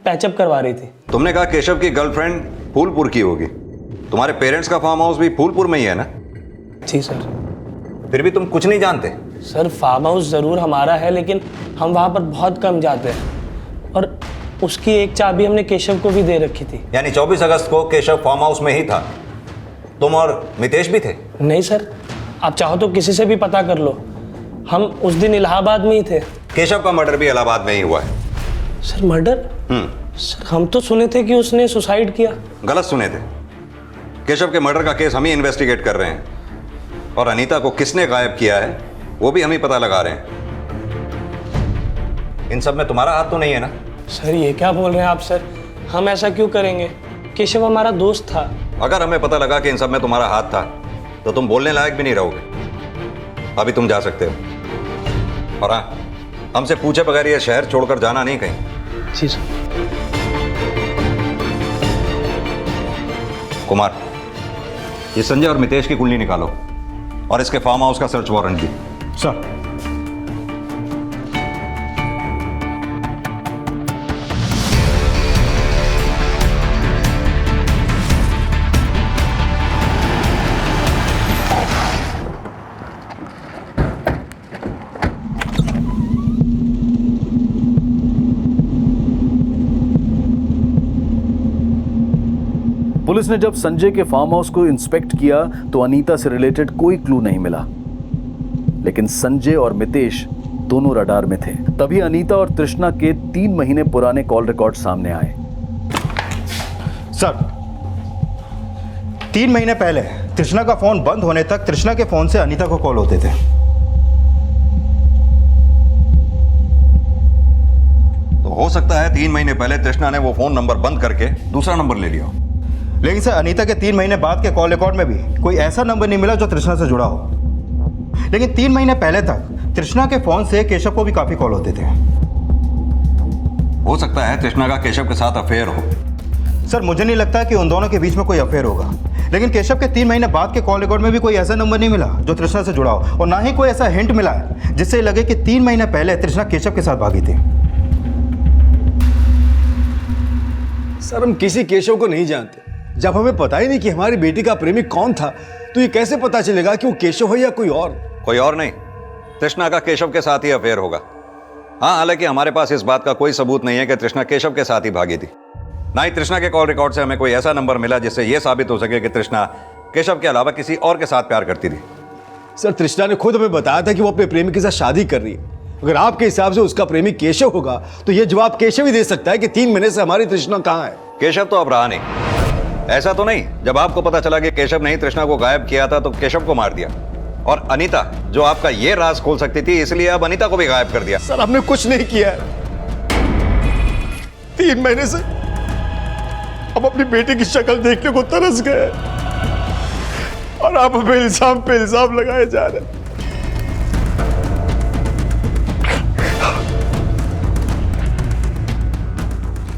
पैचअप करवा रही थी। तुमने कहा केशव की गर्लफ्रेंड फूलपुर की होगी, तुम्हारे पेरेंट्स का फार्म हाउस भी फूलपुर में ही है ना? जी सर। फिर भी तुम कुछ नहीं जानते? सर फार्म हाउस ज़रूर हमारा है, लेकिन हम वहाँ पर बहुत कम जाते हैं और उसकी एक चाबी हमने केशव को भी दे रखी थी। यानी 24 अगस्त को केशव फार्म हाउस में ही था, तुम और मितेश भी थे? नहीं सर, आप चाहो तो किसी से भी पता कर लो, हम उस दिन इलाहाबाद में ही थे। केशव का मर्डर भी इलाहाबाद में ही हुआ है। Sir murder? सर हम तो सुने थे कि उसने सुसाइड किया। गलत सुने थे। केशव के मर्डर का केस हम ही इन्वेस्टिगेट कर रहे हैं और अनीता को किसने गायब किया है वो भी हम ही पता लगा रहे हैं। इन सब में तुम्हारा हाथ तो नहीं है ना? सर ये क्या बोल रहे हैं आप सर, हम ऐसा क्यों करेंगे? केशव हमारा दोस्त था। अगर हमें पता लगा कि इन सब में तुम्हारा हाथ था तो तुम बोलने लायक भी नहीं रहोगे। अभी तुम जा सकते हो। और हाँ, हमसे पूछे बगैर ये शहर छोड़कर जाना नहीं कहीं। जी सर। कुमार, ये संजय और मितेश की कुंडली निकालो और इसके फार्म हाउस का सर्च वारंट भी। सर। पुलिस ने जब संजय के फार्म हाउस को इंस्पेक्ट किया तो अनीता से रिलेटेड कोई क्लू नहीं मिला, लेकिन संजय और मितेश दोनों रडार में थे। तभी अनीता और तृष्णा के 3 महीने पुराने कॉल रिकॉर्ड सामने आए। सर, 3 महीने पहले तृष्णा का फोन बंद होने तक तृष्णा के फोन से अनीता को कॉल होते थे। तो हो सकता है 3 महीने पहले तृष्णा ने वो फोन नंबर बंद करके दूसरा नंबर ले लिया। लेकिन सर, अनीता के 3 महीने बाद के कॉल रिकॉर्ड में भी कोई ऐसा नंबर नहीं मिला जो तृष्णा से जुड़ा हो। लेकिन 3 महीने पहले तक तृष्णा के फोन से केशव को भी काफी कॉल होते थे। हो सकता है तृष्णा का केशव के साथ अफेयर हो। सर, मुझे नहीं लगता कि उन दोनों के बीच में कोई अफेयर होगा। लेकिन केशव के 3 महीने बाद के कॉल रिकॉर्ड में भी कोई ऐसा नंबर नहीं मिला जो तृष्णा से जुड़ा हो, और ना ही कोई ऐसा हिंट मिला है जिससे लगे कि 3 महीने पहले तृष्णा केशव के साथ भागी थी। सर, हम किसी केशव को नहीं जानते। जब हमें पता ही नहीं कि हमारी बेटी का प्रेमी कौन था, तो ये कैसे पता चलेगा कि वो केशव है या कोई और? कोई और नहीं, तृष्णा का केशव के साथ ही अफेयर होगा। हाँ, हालांकि हमारे पास इस बात का कोई सबूत नहीं है कि तृष्णा केशव के साथ ही भागी थी। ना ही तृष्णा के कॉल रिकॉर्ड से हमें कोई ऐसा नंबर मिला जिससे यह साबित हो सके कि तृष्णा केशव के अलावा किसी और के साथ प्यार करती थी। सर, तृष्णा ने खुद हमें बताया था कि वो अपने प्रेमी के साथ शादी कर रही है। अगर आपके हिसाब से उसका प्रेमी केशव होगा तो यह जवाब केशव ही दे सकता है कि 3 महीने से हमारी तृष्णा कहाँ है। केशव तो अब रहा नहीं। ऐसा तो नहीं जब आपको पता चला कि केशव ने ही तृष्णा को गायब किया था तो केशव को मार दिया, और अनीता जो आपका ये राज खोल सकती थी इसलिए अब अनीता को भी गायब कर दिया। सर, हमने कुछ नहीं किया। 3 महीने से हम अपनी बेटी की शक्ल देखने को तरस गए और आप हमें इल्जाम पे इल्जाम लगाए जा रहे हैं।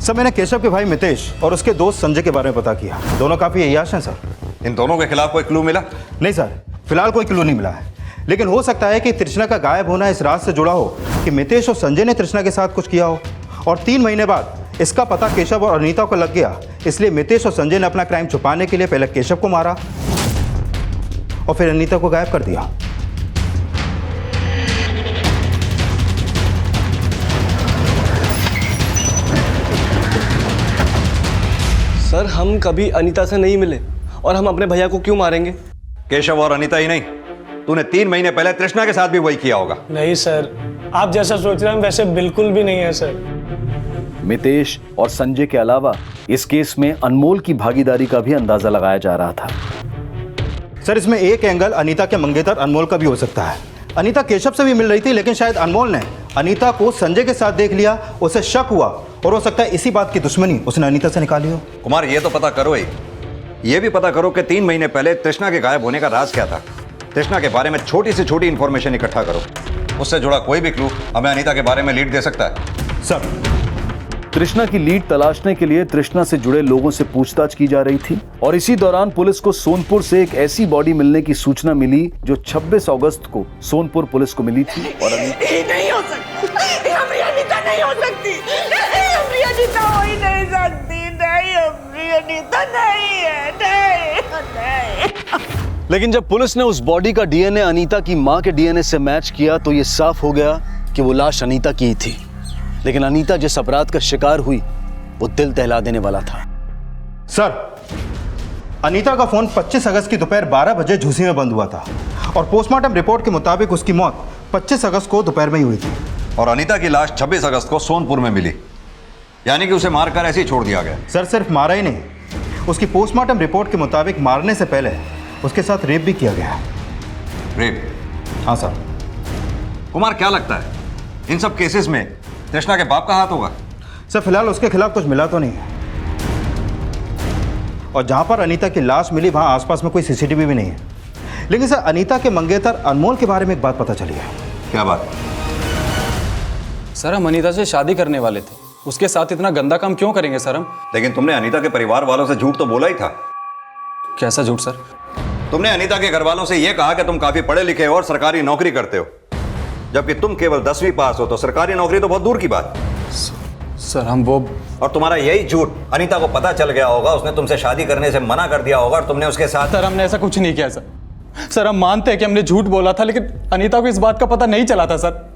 सर, मैंने केशव के भाई मितेश और उसके दोस्त संजय के बारे में पता किया। दोनों काफी अय्याश हैं सर। इन दोनों के खिलाफ कोई क्लू मिला? नहीं सर, फिलहाल कोई क्लू नहीं मिला है। लेकिन हो सकता है कि तृष्णा का गायब होना इस राज से जुड़ा हो कि मितेश और संजय ने तृष्णा के साथ कुछ किया हो, और 3 महीने बाद इसका पता केशव और अनीता को लग गया। इसलिए मितेश और संजय ने अपना क्राइम छुपाने के लिए पहले केशव को मारा और फिर अनीता को गायब कर दिया। सर, हम कभी अनीता से नहीं मिले और हम अपने भैया को क्यों मारेंगे? केशव और अनीता ही नहीं, तूने 3 महीने पहले तृष्णा के साथ भी वही किया होगा। नहीं सर, आप जैसा सोच रहे हैं वैसे बिल्कुल भी नहीं है सर। मितेश और संजय के अलावा इस केस में अनमोल की भागीदारी का भी अंदाजा लगाया जा रहा था। सर, इसमें एक एंगल अनीता के मंगेतर अनमोल का भी हो सकता है। अनीता केशव से भी मिल रही थी, लेकिन शायद अनमोल ने अनीता को संजय के साथ देख लिया, उसे शक हुआ, और हो सकता है इसी बात की दुश्मनी उसने अनीता से निकाली हो। कुमार, ये तो पता करो ही, ये भी पता करो कि 3 महीने पहले तृष्णा के गायब होने का राज क्या था। तृष्णा के बारे में छोटी से छोटी इंफॉर्मेशन इकट्ठा करो, उससे जुड़ा कोई भी क्लू हमें अनीता के बारे में लीड दे सकता है। सर, तृष्णा की लीड तलाशने के लिए तृष्णा से जुड़े लोगों से पूछताछ की जा रही थी, और इसी दौरान पुलिस को सोनपुर से एक ऐसी बॉडी मिलने की सूचना मिली जो 26 अगस्त को सोनपुर पुलिस को मिली थी। और नहीं हो सकती, हमारी अनीता नहीं हो सकती, हमारी अनीता हो ही नहीं सकती, नहीं हमारी अनीता नहीं है, नहीं। लेकिन जब पुलिस ने उस बॉडी का डीएनए अनीता की मां के डीएनए से मैच किया तो यह साफ हो गया कि वो लाश अनीता की ही थी। लेकिन अनीता जिस अपराध का शिकार हुई वो दिल दहला देने वाला था। सर, अनीता का फोन 25 अगस्त की दोपहर 12 बजे झूसी में बंद हुआ था, और पोस्टमार्टम रिपोर्ट के मुताबिक उसकी मौत 25 अगस्त को दोपहर में ही हुई थी। और अनीता की लाश 26 अगस्त को सोनपुर में मिली, यानी कि उसे मारकर ऐसे ही छोड़ दिया गया। सर, सिर्फ मारा ही नहीं, उसकी पोस्टमार्टम रिपोर्ट के मुताबिक मारने से पहले उसके साथ रेप भी किया गया। रेप? हाँ सर। कुमार, क्या लगता है इन सब केसेस में तृष्णा के बाप का हाथ होगा? सर, फिलहाल उसके खिलाफ कुछ मिला तो नहीं है। और जहाँ पर अनीता की लाश मिली वहाँ आसपास में कोई सीसीटीवी भी नहीं है। लेकिन सर अनीता के मंगेतर अनमोल के बारे में एक बात पता चली है। क्या बात? सर हम अनीता से शादी करने वाले थे, उसके साथ इतना गंदा काम क्यों करेंगे सर हम? लेकिन तुमने अनीता के परिवार वालों से झूठ तो बोला ही था। कैसा झूठ सर? तुमने अनीता के घर वालों से यह कहा कि तुम काफी पढ़े लिखे हो और सरकारी नौकरी करते हो, जबकि तुम केवल 10वीं पास हो, तो सरकारी नौकरी तो बहुत दूर की बात। सर हम वो, और तुम्हारा यही झूठ अनीता को पता चल गया होगा, उसने तुमसे शादी करने से मना कर दिया होगा और तुमने उसके साथ। सर हमने ऐसा कुछ नहीं किया सर। सर हम मानते हैं कि हमने झूठ बोला था, लेकिन अनीता को इस बात का पता नहीं चला था सर।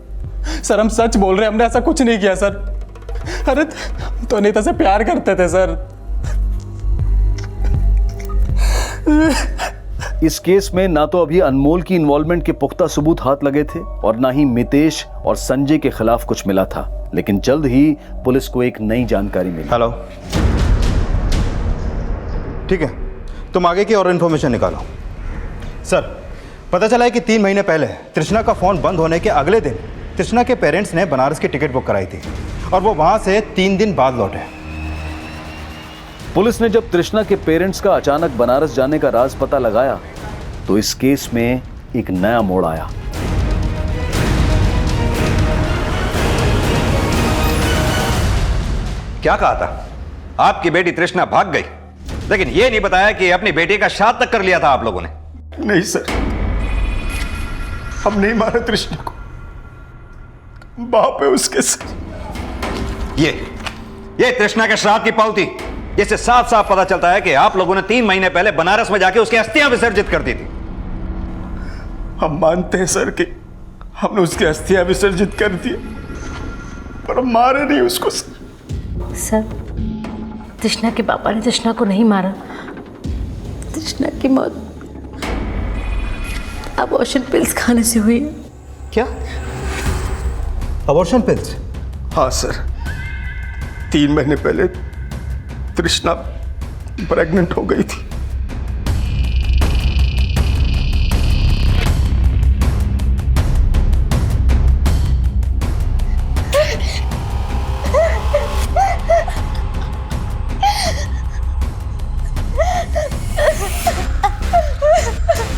सर हम सच बोल रहे हैं, हमने ऐसा कुछ नहीं किया सर। अरे तो अनीता से प्यार करते थे सर। इस केस में ना तो अभी अनमोल की इन्वॉल्वमेंट के पुख्ता सबूत हाथ लगे थे और ना ही मितेश और संजय के खिलाफ कुछ मिला था, लेकिन जल्द ही पुलिस को एक नई जानकारी मिली। हेलो, ठीक है, तुम आगे की और इन्फॉर्मेशन निकालो। सर पता चला है कि 3 महीने पहले तृष्णा का फोन बंद होने के अगले दिन तृष्णा के पेरेंट्स ने बनारस की टिकट बुक कराई थी और वो वहां से 3 दिन बाद लौटे। पुलिस ने जब तृष्णा के पेरेंट्स का अचानक बनारस जाने का राज पता लगाया तो इस केस में एक नया मोड़ आया। क्या कहा था? आपकी बेटी तृष्णा भाग गई, लेकिन यह नहीं बताया कि अपनी बेटी का शादी तक कर लिया था आप लोगों ने। नहीं सर, हम नहीं मारा तृष्णा को, बाप है उसके सर। ये तृष्णा के श्राद्ध की पावती, इससे साफ साफ पता चलता है कि आप लोगों ने 3 महीने पहले बनारस में जाके उसकी अस्थियां विसर्जित कर दी थी। हम मानते हैं सर कि हमने उसकी अस्थियां विसर्जित कर दी, पर हम मारे नहीं उसको सर। तृष्णा के पापा ने तृष्णा को नहीं मारा। तृष्णा की मौत अबॉर्शन पिल्स खाने से हुई है। क्या? Abortion pills? हाँ सर, 3 महीने पहले तृष्णा प्रेग्नेंट हो गई थी।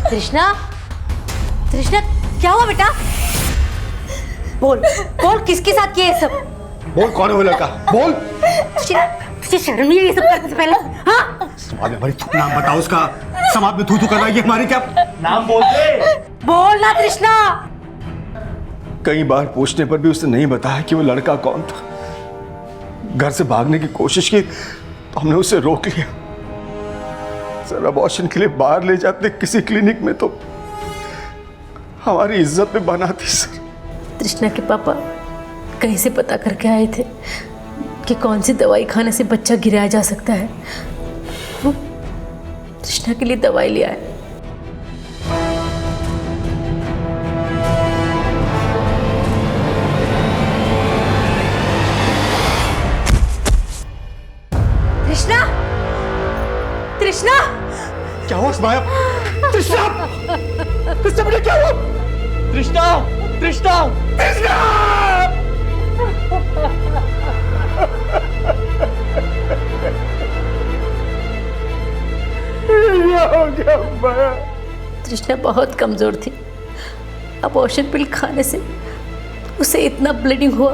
तृष्णा, तृष्णा क्या हुआ बेटा? बोल बोल, किसके साथ किया ये सब? बोल, कौन है वो लड़का? बोल। तुझे शर्म नहीं आई ये सब करने से पहले? हाँ? समाज में नाम बताओ उसका। समाज में थू कर रहा है हमारी, क्या नाम बोलते? बोल ना तृष्णा। कई बार पूछने पर भी उसने नहीं बताया कि वो लड़का कौन था। घर से भागने की कोशिश की तो हमने उसे रोक लिया। सर अबॉर्शन के लिए बाहर ले जाते किसी क्लिनिक में तो हमारी इज्जत पे बना थी सर। तृष्णा के पापा कहीं से पता करके आए थे कि कौन सी दवाई खाने से बच्चा गिराया जा सकता है। वो तृष्णा के लिए दवाई ले आए। तृष्णा, तृष्णा क्या हुआ माया? तृष्णा, तृष्णा बेटा क्या हुआ? तृष्णा, तृष्णा, तृष्णा! तृष्णा बहुत कमजोर थी। अबॉर्शन पिल खाने से उसे इतना ब्लीडिंग हुआ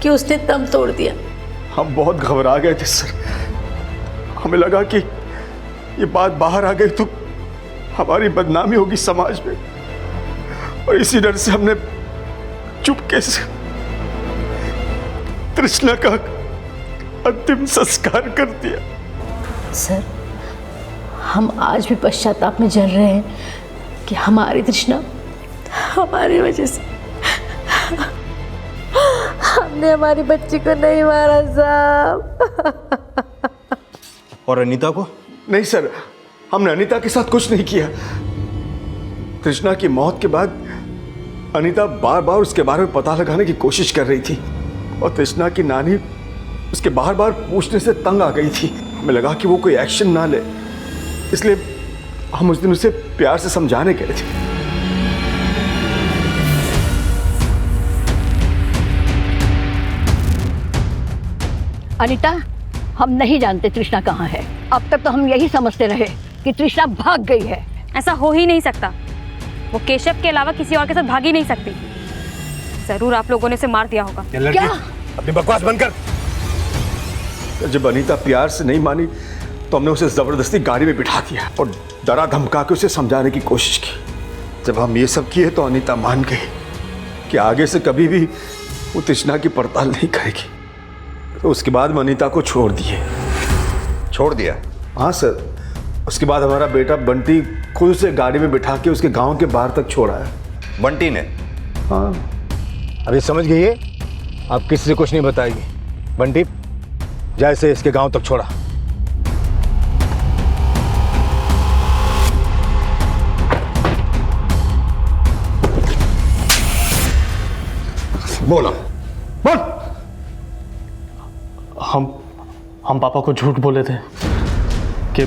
कि उसने दम तोड़ दिया। हम बहुत घबरा गए थे सर। हमें लगा कि ये बात बाहर आ गई तो हमारी बदनामी होगी समाज में, और इसी डर से हमने चुपके से तृष्णा का अंतिम संस्कार कर दिया। सर हम आज भी पश्चाताप में जल रहे हैं कि हमारी तृष्णा हमारी वजह से हमने हमारी बच्ची को नहीं मारा साहब। और अनीता को? नहीं सर, हमने अनीता के साथ कुछ नहीं किया। तृष्णा की मौत के बाद अनीता बार बार उसके बारे में पता लगाने की कोशिश कर रही थी और तृष्णा की नानी उसके बार बार पूछने से तंग आ गई थी। हमें लगा कि वो कोई एक्शन ना ले, इसलिए हम उस दिन उसे प्यार से समझाने गए थे। अनीता, हम नहीं जानते तृष्णा कहाँ है। अब तक तो हम यही समझते रहे कि तृष्णा भाग गई है। ऐसा हो ही नहीं सकता। वो केशव के अलावा किसी और के साथ भाग ही नहीं सकती। जरूर आप लोगों ने उसे मार दिया होगा। क्या? अपनी बकवास बंद कर। जब अनीता प्यार से नहीं मानी तो हमने उसे जबरदस्ती गाड़ी में बिठा दिया और डरा धमका के उसे समझाने की कोशिश की। जब हम ये सब किए तो अनीता मान गई कि आगे से कभी भी वो तृष्णा की पड़ताल नहीं करेगी। तो उसके बाद हम अनीता को छोड़ दिए। छोड़ दिया? हाँ सर। उसके बाद हमारा बेटा बंटी खुद से गाड़ी में बिठा के उसके गांव के बाहर तक छोड़ा है। बंटी ने? हाँ। अभी समझ गई है, आप किसी से कुछ नहीं बताएगी। बंटी जैसे इसके गांव तक छोड़ा। बोला बोल। हम पापा को झूठ बोले थे कि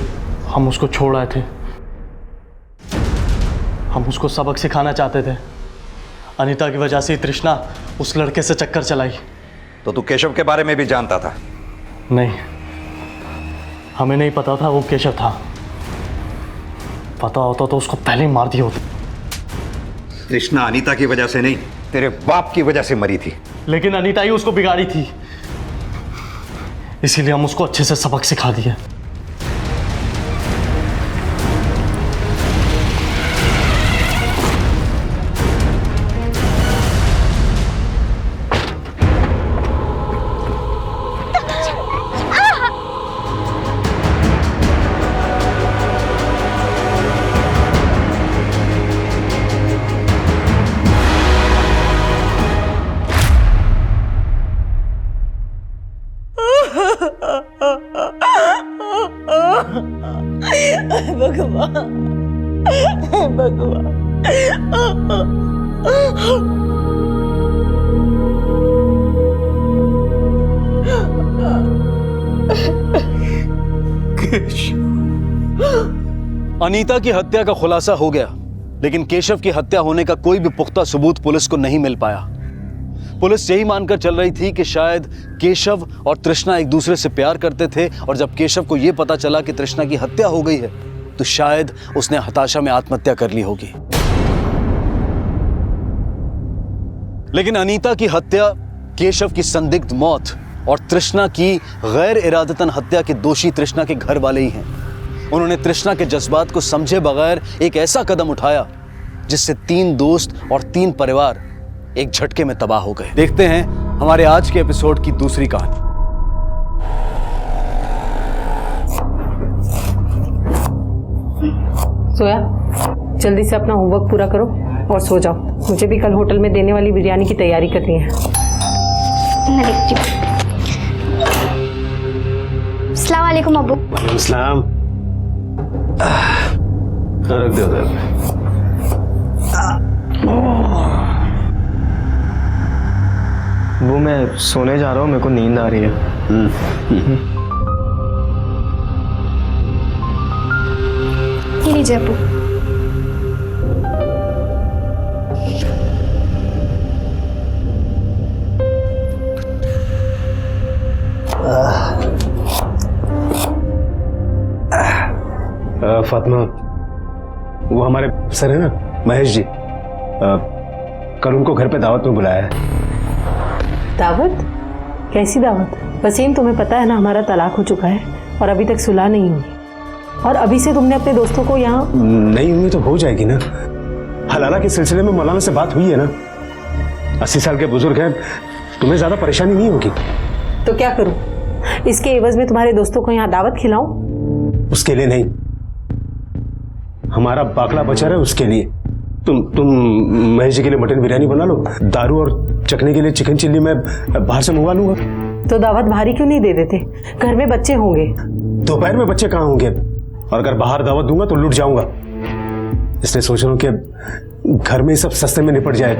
हम उसको छोड़ आए थे। हम उसको सबक सिखाना चाहते थे। अनीता की वजह से तृष्णा उस लड़के से चक्कर चलाई। तो तू केशव के बारे में भी जानता था? नहीं, हमें नहीं पता था वो केशव था। पता होता तो उसको पहले ही मार दिया होता। तृष्णा अनीता की वजह से नहीं, तेरे बाप की वजह से मरी थी। लेकिन अनीता ही उसको बिगाड़ी थी, इसीलिए हम उसको अच्छे से सबक सिखा दिए। अनीता की हत्या का खुलासा हो गया, लेकिन केशव की हत्या होने का कोई भी पुख्ता सबूत पुलिस को नहीं मिल पाया। पुलिस यही मानकर चल रही थी कि शायद केशव और तृष्णा एक दूसरे से प्यार करते थे, और जब केशव को यह पता चला कि तृष्णा की हत्या हो गई है तो शायद उसने हताशा में आत्महत्या कर ली होगी। लेकिन अनीता की हत्या, केशव की संदिग्ध मौत और तृष्णा की गैर इरादतन हत्या के दोषी तृष्णा के घर वाले ही हैं। उन्होंने तृष्णा के जज्बात को समझे बगैर एक ऐसा कदम उठाया जिससे 3 दोस्त और 3 परिवार एक झटके में तबाह हो गए। देखते हैं हमारे आज के एपिसोड की दूसरी कहानी। सोया, जल्दी से अपना होमवर्क पूरा करो और सो जाओ। मुझे भी कल होटल में देने वाली बिरयानी की तैयारी करनी है। अस्सलाम वालेकुम अब्बू। सलाम। रख दो उधर। वो मैं सोने जा रहा हूँ, मेरे को नींद आ रही है। ये लीजिए अब्बू। फातिमा, वो हमारे सर है ना महेश जी, कल उनको घर पे दावत में बुलाया है। दावत? कैसी दावत? वसीम, तुम्हें पता है ना हमारा तलाक हो चुका है और अभी तक सुलह नहीं हुई। और अभी से तुमने अपने दोस्तों को यहाँ नहीं हुई तो हो जाएगी ना। हलाला के सिलसिले में मौलाना से बात हुई है ना। 80 साल के बुजुर्ग हैं, तुम्हें ज्यादा परेशानी नहीं होगी। तो क्या करूं? इसके एवज में तुम्हारे दोस्तों को यहाँ दावत खिलाऊं? उसके लिए नहीं, हमारा बाकला बचा रहा है उसके लिए। तुम महेश जी के लिए मटन बिरयानी बना लो, दारू और चखने के लिए चिकन चिल्ली मैं बाहर से मंगवा लूंगा। तो दावत भारी क्यों नहीं दे देते? घर में बच्चे होंगे। दोपहर में बच्चे कहाँ होंगे? और अगर बाहर दावत दूंगा तो लुट जाऊंगा, इसलिए सोच रहा हूँ कि घर में सब सस्ते में निपट जाए।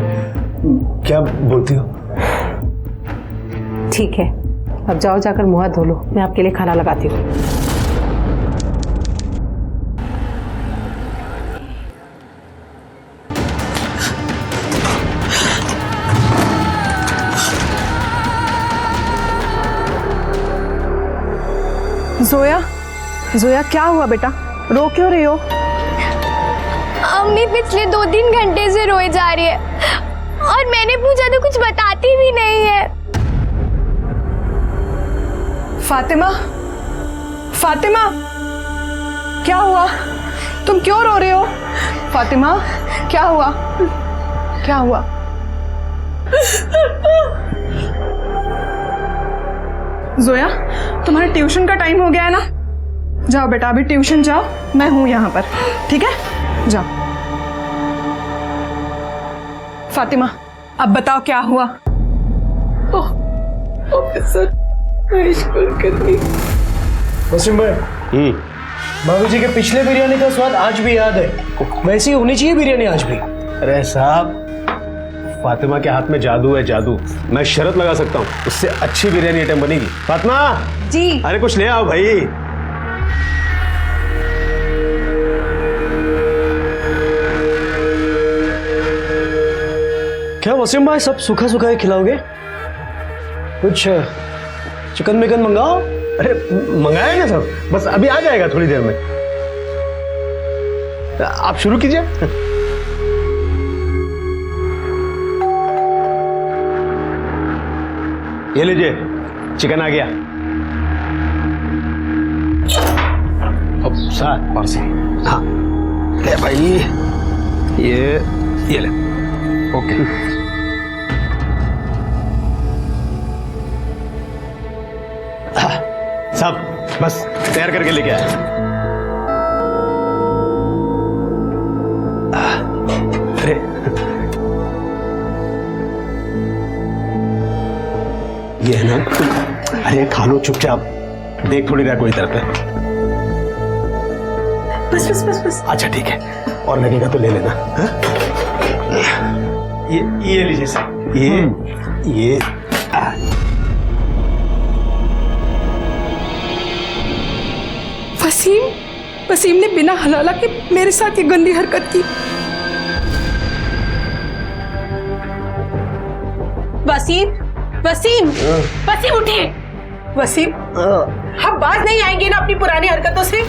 क्या बोलती हो? ठीक है, अब जाओ जाकर मुंह हाथ धो लो, मैं आपके लिए खाना लगाती हूँ। जोया, जोया क्या हुआ बेटा, रो क्यों रही हो? अम्मी पिछले 2-3 घंटे से रोए जा रही है और मैंने पूछा तो कुछ बताती भी नहीं है। फातिमा, फातिमा, क्या हुआ? तुम क्यों रो रहे हो? फातिमा, क्या हुआ? क्या हुआ? जोया, तुम्हारे ट्यूशन का टाइम हो गया है ना? जाओ बेटा, अभी ट्यूशन जाओ, मैं हूं यहाँ पर, ठीक है? जाओ। फातिमा, अब बताओ क्या हुआ? ऑफिसर महेश कुलकर्णी। वसीम भाई, बाबूजी के पिछले बिरयानी का स्वाद आज भी याद है, वैसी होनी चाहिए बिरयानी आज भी। अरे साहब, फातिमा के हाथ में जादू है, जादू। मैं शर्त लगा सकता हूँ, उससे अच्छी बिरयानी आइटम बनेगी। फातिमा जी। अरे कुछ ले आओ भाई। क्या वसीम भाई सब सूखा सूखा ही खिलाओगे? कुछ चिकन मिकन मंगाओ। अरे मंगाया ना सब, बस अभी आ जाएगा थोड़ी देर में। आप शुरू कीजिए। ये लीजिए, चिकन आ गया। अब साथ और से, हाँ ले भाई, ये ले। ओके। साहब बस तैयार करके लेके आया। अरे ये है ना, अरे खा लो चुपचाप, देख थोड़ी रहा कोई तरफ है। बस बस बस बस। अच्छा ठीक है, और लगेगा तो ले लेना। हा? ये लीजिए सर, ये वसीम ने बिना हलाला के मेरे साथ ये गंदी हरकत की। वसीम उठिए। वसीम, हम बाज नहीं आएंगे ना अपनी पुरानी हरकतों से?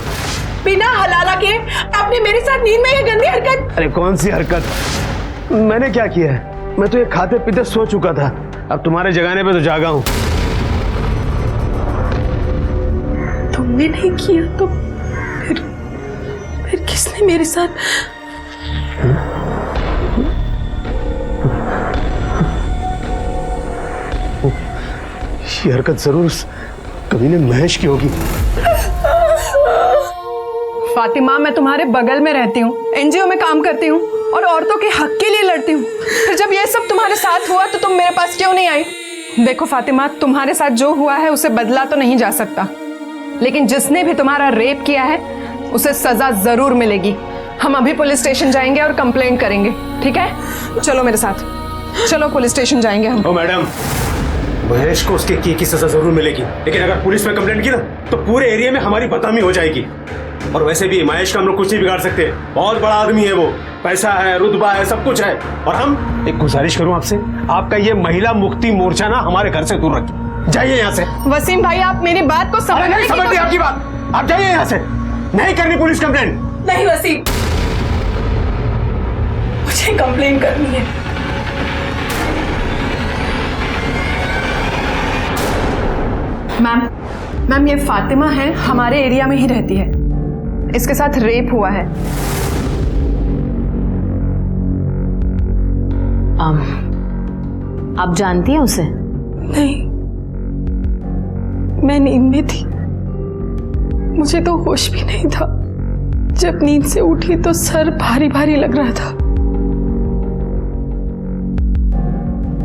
बिना हलाला के आपने मेरे साथ नींद में ये गंदी हरकत। अरे कौन सी हरकत? मैंने क्या किया है? मैं तो ये खाते पीते सो चुका था, अब तुम्हारे जगाने पे तो जागा हूं। तुमने नहीं किया तो फिर किसने मेरे साथ? ये हरकत जरूर कभी ने महेश की होगी। फातिमा, मैं तुम्हारे बगल में रहती हूँ, एनजीओ में काम करती हूँ और औरतों के हक के लिए लड़ती हूँ। फिर जब ये सब तुम्हारे साथ हुआ तो तुम मेरे पास क्यों नहीं आई? देखो फातिमा, तुम्हारे साथ जो हुआ है उसे बदला तो नहीं जा सकता, लेकिन जिसने भी तुम्हारा रेप किया है उसे सजा जरूर मिलेगी। हम अभी पुलिस स्टेशन जाएंगे और कंप्लेंट करेंगे, ठीक है? चलो मेरे साथ, चलो पुलिस स्टेशन जाएंगे हम। ओ मैडम, महेश को उसके की सजा जरूर मिलेगी, लेकिन अगर पुलिस में कंप्लेंट की ना तो पूरे एरिया में हमारी बदनामी हो जाएगी। और वैसे भी महेश का हम लोग कुछ नहीं बिगाड़ सकते, बहुत बड़ा आदमी है वो, पैसा है, रुतबा है, सब कुछ है। और हम एक गुजारिश करूं आपसे, आपका ये महिला मुक्ति मोर्चा ना हमारे घर से दूर रखिए, जाइए यहाँ से। वसीम भाई, आप मेरी बात को समझ नहीं आपकी बात, आप जाइए यहाँ से, नहीं करनी पुलिस कंप्लेंट। नहीं वसीम, मुझे कंप्लेन करनी है। मैम, ये फातिमा है, हमारे एरिया में ही रहती है, इसके साथ रेप हुआ है। आप जानती हैं उसे? नहीं, मैं नींद में थी, मुझे तो होश भी नहीं था। जब नींद से उठी तो सर भारी भारी लग रहा था।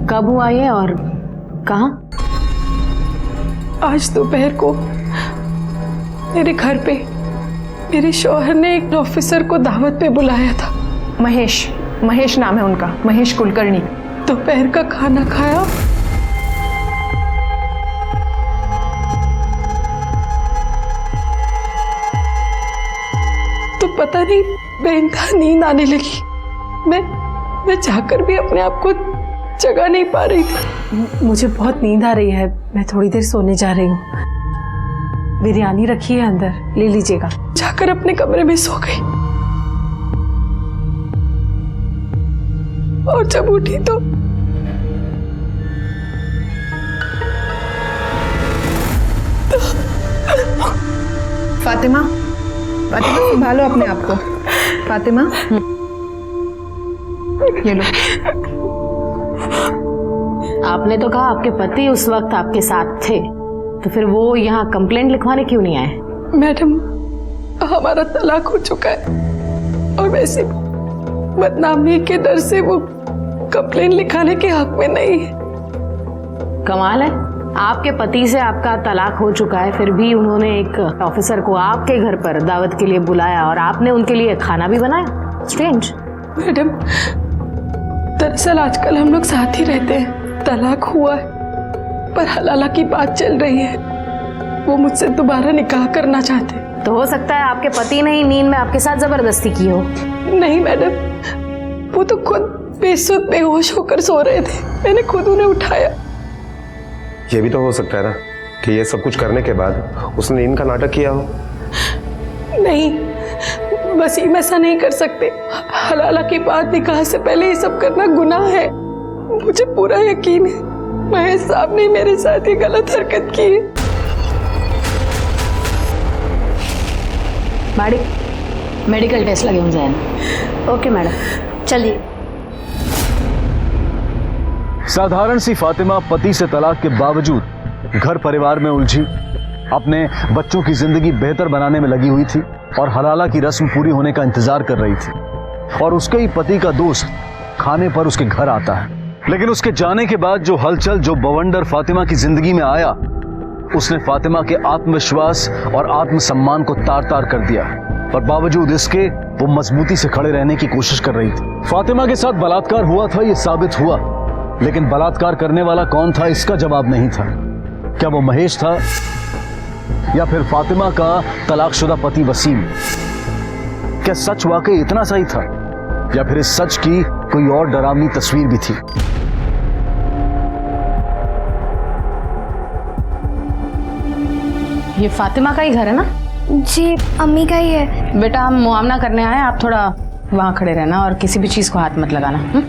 कब हुआ ये और कहाँ? आज दोपहर को मेरे घर पे मेरे शौहर ने एक ऑफिसर को दावत पे बुलाया था। महेश नाम है उनका, महेश कुलकर्णी। दोपहर का खाना खाया, तो पता नहीं बेंधा नींद आने लगी। मैं जाकर भी अपने आप को जगा नहीं पा रही थी। मुझे बहुत नींद आ रही है, मैं थोड़ी देर सोने जा रही हूँ। बिरयानी रखी है अंदर, ले लीजिएगा। जाकर अपने कमरे में सो गई और जब उठी तो फातिमा, फातिमा संभालो अपने आप को। फातिमा, ये लो। आपने तो कहा आपके पति उस वक्त आपके साथ थे, तो फिर वो यहाँ कंप्लेंट लिखवाने क्यों नहीं आए? मैडम, हमारा तलाक हो चुका है और वैसे बदनामी के डर से वो कंप्लेंट लिखाने के हक में नहीं है। कमाल है, आपके पति से आपका तलाक हो चुका है, फिर भी उन्होंने एक ऑफिसर को आपके घर पर दावत के लिए बुलाया और आपने उनके लिए खाना भी बनाया। स्ट्रेंज। मैडम, दरअसल आजकल हम लोग साथ ही रहते हैं। तलाक हुआ है पर हलाला की बात चल रही है। वो मुझसे दोबारा निकाह करना चाहते हैं। तो हो सकता है आपके पति ने ही नींद में आपके साथ जबरदस्ती की हो। नहीं मैडम, वो तो खुद बेसुध बेहोश होकर सो रहे थे, मैंने खुद उन्हें उठाया। ये भी तो हो सकता है ना कि ये सब कुछ करने के बाद उसने नींद का नाटक किया हो। नहीं, वसीम ऐसा नहीं कर सकते। हलाला की बात निकाह से पहले ये सब करना गुनाह है। मुझे पूरा यकीन है महेश साहब ने मेरे साथ ये गलत हरकत की है। बाड़ी, मेडिकल टेस्ट लगे होंगे। ओके मैडम, चलिए। साधारण सी फातिमा पति से तलाक के बावजूद घर परिवार में उलझी, अपने बच्चों की जिंदगी बेहतर बनाने में लगी हुई थी और हलाला की रस्म पूरी होने का इंतजार कर रही थी। और उसके ही पति का दोस्त खाने पर उसके घर आता है, लेकिन उसके जाने के बाद जो हलचल, जो बवंडर फातिमा की जिंदगी में आया, उसने फातिमा के आत्मविश्वास और आत्मसम्मान को तार तार कर दिया। पर बावजूद इसके वो मजबूती से खड़े रहने की कोशिश कर रही थी। फातिमा के साथ बलात्कार हुआ था, ये साबित हुआ, लेकिन बलात्कार करने वाला कौन था इसका जवाब नहीं था। क्या वो महेश था या फिर फातिमा का तलाकशुदा पति वसीम? क्या सच वाकई इतना सही था या फिर इस सच की कोई और डरावनी तस्वीर भी थी? ये फातिमा का ही घर है ना? जी अम्मी का ही है। बेटा, हम मुआवना करने आए, आप थोड़ा वहां खड़े रहना और किसी भी चीज को हाथ मत लगाना।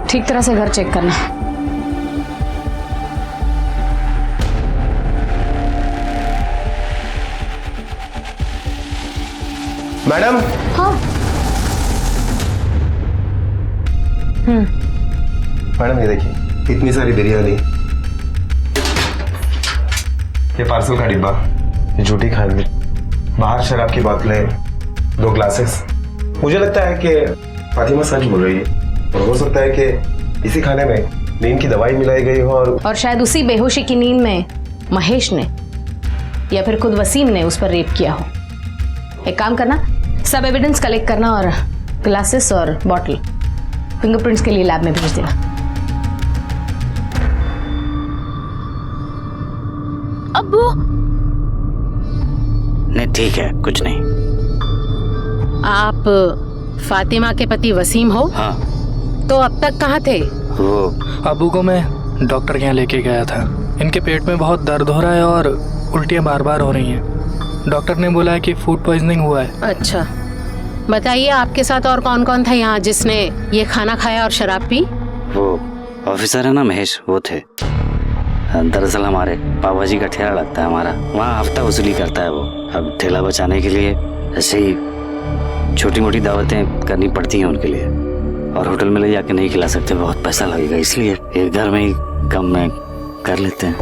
ठीक तरह से घर चेक करना। मैडम। हाँ। मैडम ये देखिए, इतनी सारी बिरयानी, ये पार्सल का डिब्बा, ये झूठी खांडवी, बाहर शराब की बोतलें, 2 ग्लासेस। मुझे लगता है कि फातिमा सच बोल रही है और हो सकता है कि इसी खाने में नींद की दवाई मिलाई गई हो और शायद उसी बेहोशी की नींद में महेश ने या फिर खुद वसीम ने उस पर रेप किया हो। एक काम करना, सब एविडेंस कलेक्ट करना और ग्लासेस और बॉटल फिंगरप्रिंट्स के लिए लैब में भेज देना। अब्बू। नहीं ठीक है, कुछ नहीं। आप फातिमा के पति वसीम हो? हाँ। तो अब तक कहाँ थे? वो अबू को मैं डॉक्टर के यहाँ लेके गया था। इनके पेट में बहुत दर्द हो रहा है और उल्टियाँ बार बार हो रही हैं। डॉक्टर ने बोला है कि फूड पॉइजनिंग हुआ है। अच्छा, बताइए आपके साथ और कौन कौन था यहाँ जिसने ये खाना खाया और शराब पी? वो ऑफिसर है ना महेश, वो थे। दरअसल हमारे पापा जी का ठेला लगता है हमारा, वहाँ हफ्ता वसूली करता है वो। अब ठेला बचाने के लिए ऐसे ही छोटी मोटी दावतें करनी पड़ती हैं उनके लिए, और होटल में ले जाके नहीं खिला सकते, बहुत पैसा लगेगा, इसलिए एक घर में ही कम में कर लेते हैं।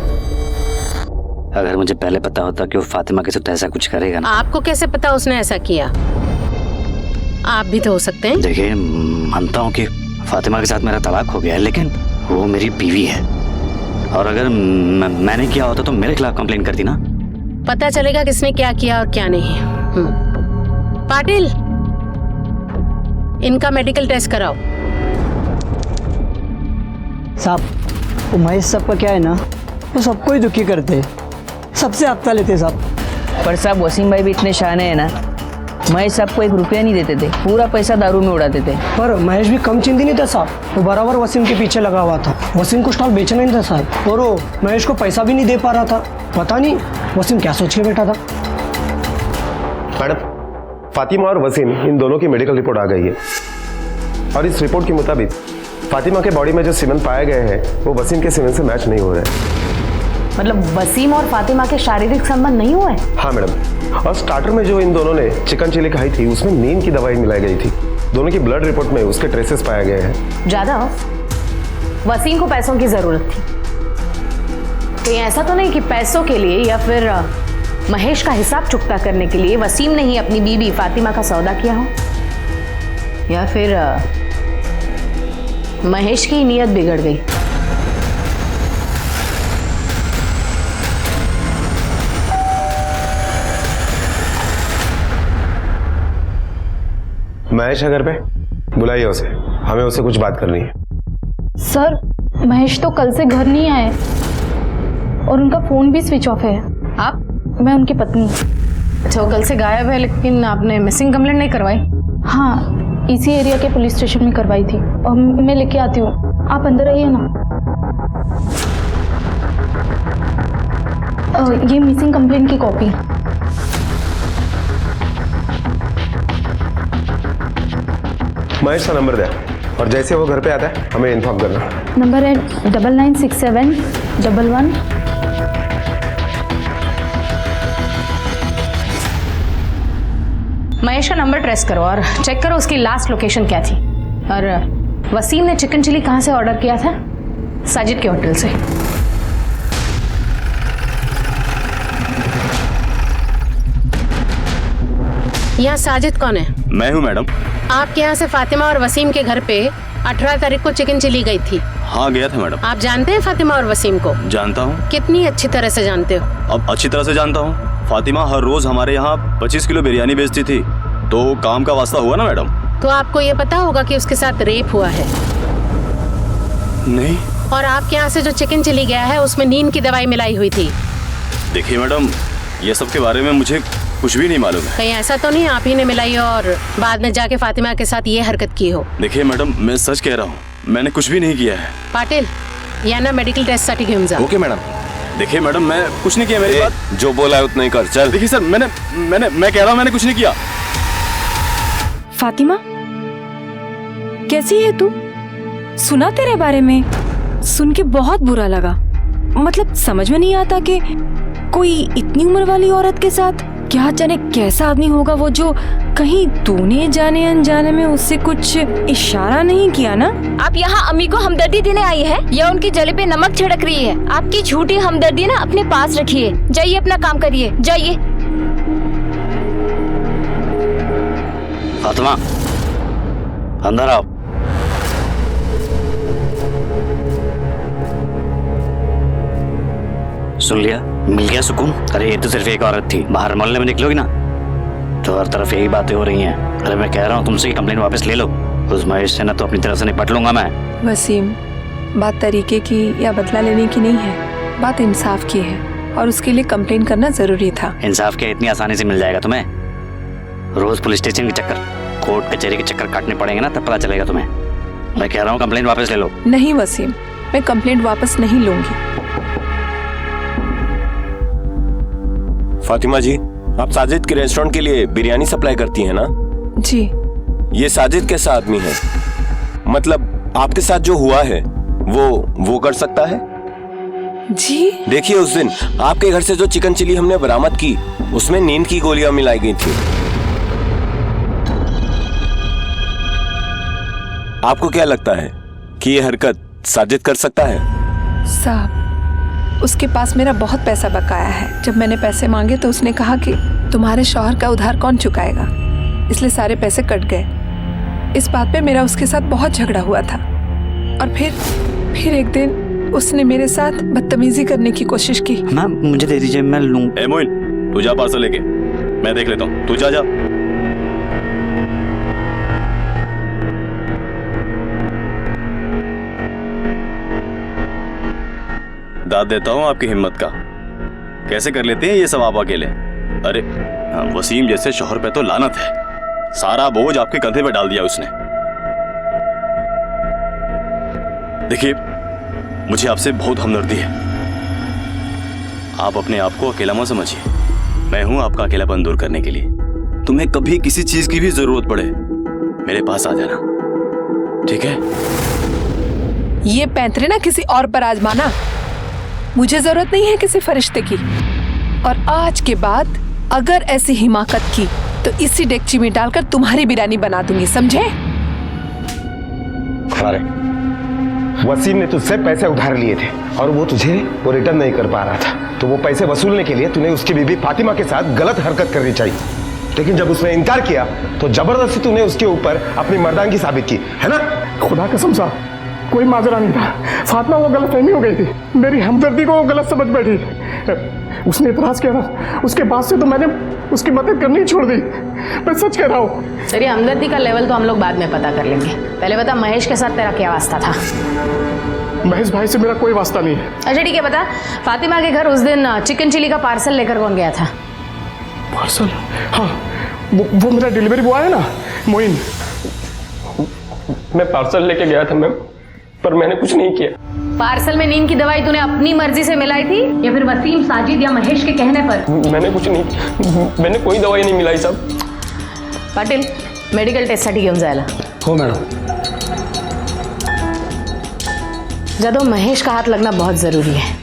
अगर मुझे पहले पता होता कि वो फातिमा के साथ ऐसा कुछ करेगा ना। आपको कैसे पता उसने ऐसा किया? आप भी तो हो सकते हैं। देखिए, मानता हूँ कि फातिमा के साथ मेरा तलाक हो गया है, लेकिन वो मेरी बीवी है, और अगर मैंने किया होता तो मेरे खिलाफ कंप्लेन करती ना। पता चलेगा किसने क्या किया और क्या नहीं। पाटिल, इनका मेडिकल टेस्ट कराओ। साहब, वो महेश साहब का क्या है ना, वो सबको ही दुखी करते, सबसे हफ्ता लेते साहब। पर साहब वसीम भाई भी इतने शाने हैं ना महेश सबको 1 रुपया नहीं देते थे, पूरा पैसा दारू में उड़ाते थे। पर महेश भी कम चिंती नहीं था साहब, वो बराबर वसीम के पीछे लगा हुआ था। वसीम को स्टॉल बेचना नहीं था साहब, और वो महेश को पैसा भी नहीं दे पा रहा था। पता नहीं वसीम क्या सोच के बैठा था। मैडम, फातिमा और वसीम इन दोनों की मेडिकल रिपोर्ट आ गई है और इस रिपोर्ट के मुताबिक फातिमा के बॉडी में जो सीमेंट पाए गए हैं वो वसीम के सीमेंट से मैच नहीं हो रहे। मतलब वसीम और फातिमा के शारीरिक संबंध नहीं हुए? हाँ मैडम, और स्टार्टर में जो इन दोनों ने चिकन चिली खाई थी उसमें नींद की दवाई मिलाई गई थी। दोनों की ब्लड रिपोर्ट में उसके ट्रेसेस पाए गए हैं। जादव, वसीम को पैसों की जरूरत थी, कहीं ऐसा तो नहीं कि पैसों के लिए या फिर महेश का हिसाब चुकता करने के लिए वसीम ने ही अपनी बीबी फातिमा का सौदा किया हो, या फिर महेश की नीयत बिगड़ गई? महेश है घर पे? बुलाइए उसे, हमें उससे कुछ बात करनी है। सर, महेश तो कल से घर नहीं आए और उनका फोन भी स्विच ऑफ है। आप? मैं उनकी पत्नी। अच्छा, वो कल से गायब है, लेकिन आपने मिसिंग कंप्लेंट नहीं करवाई? हाँ, इसी एरिया के पुलिस स्टेशन में करवाई थी और मैं लेके आती हूँ, आप अंदर आइए ना। ये मिसिंग कंप्लेंट की कॉपी। महेश का नंबर दे और जैसे वो घर पे आता है हमें इन्फॉर्म करना। नंबर है 996711। महेश का नंबर ट्रेस करो और चेक करो उसकी लास्ट लोकेशन क्या थी। और वसीम ने चिकन चिली कहाँ से ऑर्डर किया था? साजिद के होटल से। यहाँ साजिद कौन है? मैं हूँ मैडम। आपके यहाँ से फातिमा और वसीम के घर पे 18 तारीख को चिकन चिली गई थी। हाँ, गया था मैडम। आप जानते हैं फातिमा और वसीम को? जानता हूँ। कितनी अच्छी तरह से जानते हो? अब अच्छी तरह से जानता हूँ। फातिमा हर रोज हमारे यहाँ 25 किलो बिरयानी बेचती थी, तो काम का वास्ता हुआ ना मैडम। तो आपको ये पता होगा कि उसके साथ रेप हुआ है? नहीं। और आपके यहाँ से जो चिकन चिली गया है उसमें नींद की दवाई मिलाई हुई थी। देखिए मैडम, ये सब के बारे में मुझे कुछ भी नहीं मालूम है। कहीं ऐसा तो नहीं आप ही ने मिलाई और बाद में जाके फातिमा के साथ ये हरकत की हो? देखिए मैडम, मैं सच कह रहा हूँ, मैंने कुछ भी नहीं किया है। पाटिल, या ना मेडिकल टेस्ट सर्टिफिकेट जा। Okay madam. देखिए मैडम, मैं कुछ नहीं किया, मेरी बात जो बोला है उतना ही कर, चल। देखिए सर, मैं कह रहा हूँ मैंने कुछ नहीं किया। फातिमा, कैसी है तू? सुना तेरे बारे में, सुन के बहुत बुरा लगा। मतलब समझ में नहीं आता कि कोई इतनी उम्र वाली औरत के साथ क्या जाने कैसा आदमी होगा वो, जो कहीं तूने जाने अनजाने में उससे कुछ इशारा नहीं किया ना? आप यहाँ अम्मी को हमदर्दी देने आई है या उनकी जले पे नमक छिड़क रही है? आपकी झूठी हमदर्दी ना अपने पास रखिए, जाइए अपना काम करिए, जाइए। फातिमा, अंदर आओ। सुन लिया? मिल गया सुकून? अरे ये तो सिर्फ एक औरत थी, बाहर मोहल्ले में निकलोगी ना तो हर तरफ यही बातें हो रही हैं। अरे मैं कह रहा हूँ तुमसे कंप्लेंट वापस ले लो। उस महेश से ना तो अपनी तरफ से निपट लूंगा मैं। वसीम, बात तरीके की या बदला लेने की नहीं है, बात इंसाफ की है और उसके लिए कंप्लेन करना जरूरी था। इंसाफ क्या इतनी आसानी से मिल जाएगा तुम्हें? रोज पुलिस स्टेशन के चक्कर, कोर्ट कचहरी के चक्कर काटने पड़ेंगे ना, तब पता चलेगा तुम्हें। मैं कह रहा हूँ कंप्लेंट वापस ले लो। नहीं वसीम, मैं कंप्लेंट वापस नहीं लूंगी। फातिमा जी, आप साजिद के रेस्टोरेंट के लिए बिरयानी सप्लाई करती हैं ना? जी। ये साजिद कैसा आदमी है? मतलब आपके साथ जो हुआ है वो कर सकता है? जी। देखिए, उस दिन आपके घर से जो चिकन चिली हमने बरामद की उसमें नींद की गोलियां मिलाई गई थी। आपको क्या लगता है कि ये हरकत साजिद कर सकता है? साहब, उसके पास मेरा बहुत पैसा बकाया है। जब मैंने पैसे मांगे तो उसने कहा कि तुम्हारे शौहर का उधार कौन चुकाएगा, इसलिए सारे पैसे कट गए। इस बात पे मेरा उसके साथ बहुत झगड़ा हुआ था और फिर एक दिन उसने मेरे साथ बदतमीजी करने की कोशिश की। मैम मुझे दे दीजिए, मैं लूँ। ए मोइन, तू जा पार्सल लेके, मैं देख लेता हूँ। तू जा। दाद देता हूँ आपकी हिम्मत का। कैसे कर लेते हैं ये सब आप अकेले? अरे वसीम जैसे शौहर पे तो लानत है, सारा बोझ आपके कंधे पे डाल दिया उसने। देखिए, मुझे आपसे बहुत हमदर्दी है, आप अपने आप को अकेला मत समझिए। मैं हूं आपका अकेलापन दूर करने के लिए। तुम्हें कभी किसी चीज की भी जरूरत पड़े मेरे पास आ जाना, ठीक है? ये पैंतरे ना किसी और पर आजमाना। मुझे जरूरत नहीं है किसी फरिश्ते की। और आज के बाद अगर ऐसी हिमाकत की तो इसी डेगची में डालकर तुम्हारी बिरयानी बना दूंगी, समझे? अरे वसीम ने तुझसे पैसे उधार लिए थे और वो तुझे वो रिटर्न नहीं कर पा रहा था, तो वो पैसे वसूलने के लिए तूने उसकी बीबी फातिमा के साथ गलत हरकत करनी चाहिए। लेकिन जब उसने इनकार किया तो जबरदस्ती तूने उसके ऊपर अपनी मर्दानगी साबित की, है ना? खुदा कसम साहब, कोई माजरा नहीं था। फातिमा वो गलतफहमी हो गई थी, मेरी हमदर्दी को वो गलत समझ बैठी। उसने इतराज किया ना, उसके बाद से तो मैंने उसकी मदद करनी ही छोड़ दी। मैं सच कह रहा हूँ। तेरी हमदर्दी का लेवल तो हम लोग बाद में पता कर लेंगे, पहले बता महेश के साथ तेरा क्या वास्ता था? महेश भाई से मेरा कोई वास्ता नहीं है। अच्छा ठीक है, बता फातिमा के घर उस दिन चिकन चिली का पार्सल लेकर कौन गया था? पार्सल? हाँ, वो मेरा डिलीवरी बॉय है ना, मोइन। मैं पार्सल लेके गया था मैम, पर मैंने कुछ नहीं किया। पार्सल में नींद की दवाई तूने अपनी मर्जी से मिलाई थी या फिर वसीम, साजिद या महेश के कहने पर? मैंने कुछ नहीं, मैंने कोई दवाई नहीं मिलाई साहब। पाटिल, मेडिकल टेस्टसाठी घेऊन जायला. हो मैडम. जादव, महेश का हाथ लगना बहुत जरूरी है.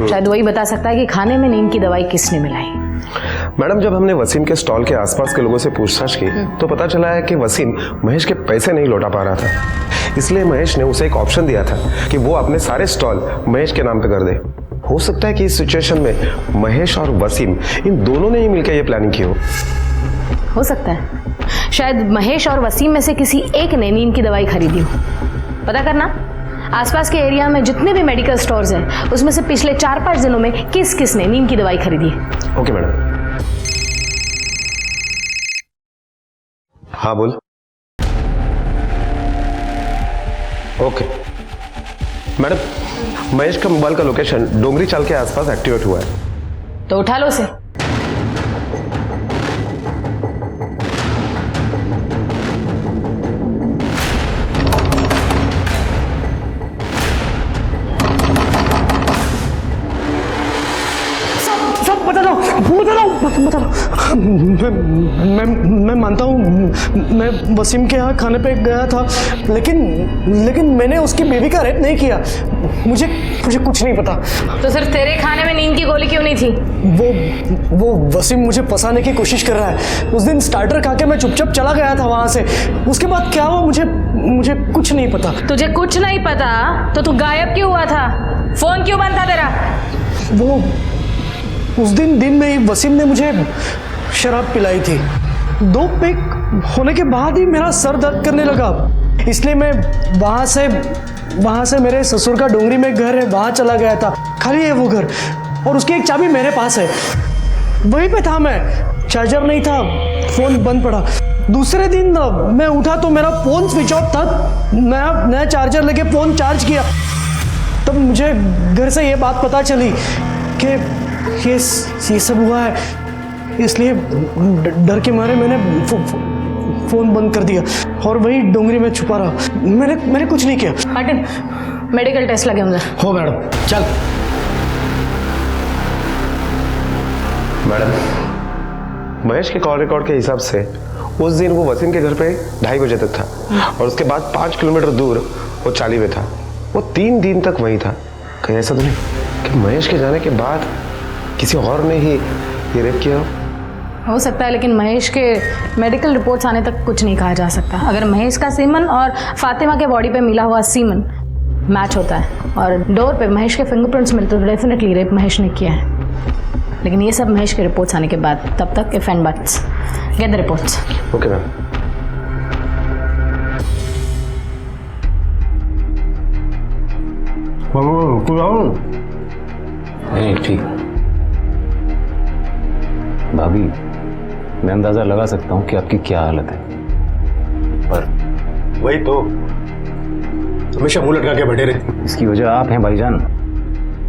शायद वही बता सकता है कि खाने में नींद की दवाई किसने मिलाई. मैडम, जब हमने वसीम के स्टॉल के आसपास के लोगों से पूछताछ की तो पता चला है कि वसीम महेश के पैसे नहीं लौटा पा रहा था, इसलिए महेश ने उसे एक ऑप्शन दिया था कि वो अपने सारे स्टॉल महेश के नाम पे कर दे. हो सकता है कि इस सिचुएशन में महेश और वसीम इन दोनों ने ही मिलकर ये प्लानिंग की हो सकता है शायद महेश और वसीम में से किसी एक ने नींद की दवाई खरीदी हो. पता करना आसपास के एरिया में जितने भी मेडिकल स्टोर्स हैं उसमें से पिछले 4-5 दिनों में किस किस ने नींद की दवाई खरीदी है. Okay madam. हाँ बोल. ओके मैडम, महेश का मोबाइल का लोकेशन डोंगरी चाल के आसपास एक्टिवेट हुआ है. तो उठा लो उसे. बता दो. मैं मानता हूँ मैं वसीम के यहाँ खाने पे गया था, लेकिन मैंने उसकी बेबी का रेप नहीं किया. मुझे कुछ नहीं पता. तो सिर्फ तेरे खाने में नींद की गोली क्यों नहीं थी? वो वसीम मुझे फंसाने की कोशिश कर रहा है. उस दिन स्टार्टर खा के मैं चुपचाप चला गया था वहां से. उसके बाद क्या हुआ मुझे कुछ नहीं पता. तुझे कुछ नहीं पता तो तू गायब क्यों हुआ था? फोन क्यों बंद था तेरा? वो उस दिन में ही वसीम ने मुझे शराब पिलाई थी. 2 पेग होने के बाद ही मेरा सर दर्द करने लगा, इसलिए मैं वहाँ से मेरे ससुर का डोंगरी में घर है वहाँ चला गया था. खाली है वो घर और उसकी एक चाबी मेरे पास है. वहीं पे था मैं. चार्जर नहीं था, फ़ोन बंद पड़ा. दूसरे दिन मैं उठा तो मेरा फ़ोन स्विच ऑफ था. नया चार्जर लेके फ़ोन चार्ज किया तब मुझे घर से ये बात पता चली कि ये सब हुआ है. इसलिए डर के मारे मैंने फोन बंद कर दिया और वही डोंगरी में छुपा रहा. मैंने कुछ नहीं किया. पाटिल, मेडिकल टेस्ट लगे होंगे. हो मैडम. चल मैडम, महेश के कॉल रिकॉर्ड के हिसाब से उस दिन वो वसीम के घर पे 2:30 बजे तक था और उसके बाद 5 किलोमीटर दूर वो चाली में था. वो 3 दिन तक वहीं था. कहीं ऐसा तो नहीं कि महेश के जाने के बाद किसी और ने ही ये रेप किया हो सकता है, लेकिन महेश के मेडिकल रिपोर्ट्स आने तक कुछ नहीं कहा जा सकता. अगर महेश का सीमन और फातिमा के बॉडी पे मिला हुआ सीमन मैच होता है और डोर पे महेश के फिंगरप्रिंट्स मिलते तो डेफिनेटली रेप महेश ने किया है. लेकिन ये सब महेश के रिपोर्ट्स आने के बाद. तब तक if and buts get the reports. Okay ma'am. नहीं ठीक भाभी, मैं अंदाजा लगा सकता हूँ कि आपकी क्या हालत है, पर वही तो हमेशा मुंह लटका के बैठे रहे. इसकी वजह आप हैं भाईजान.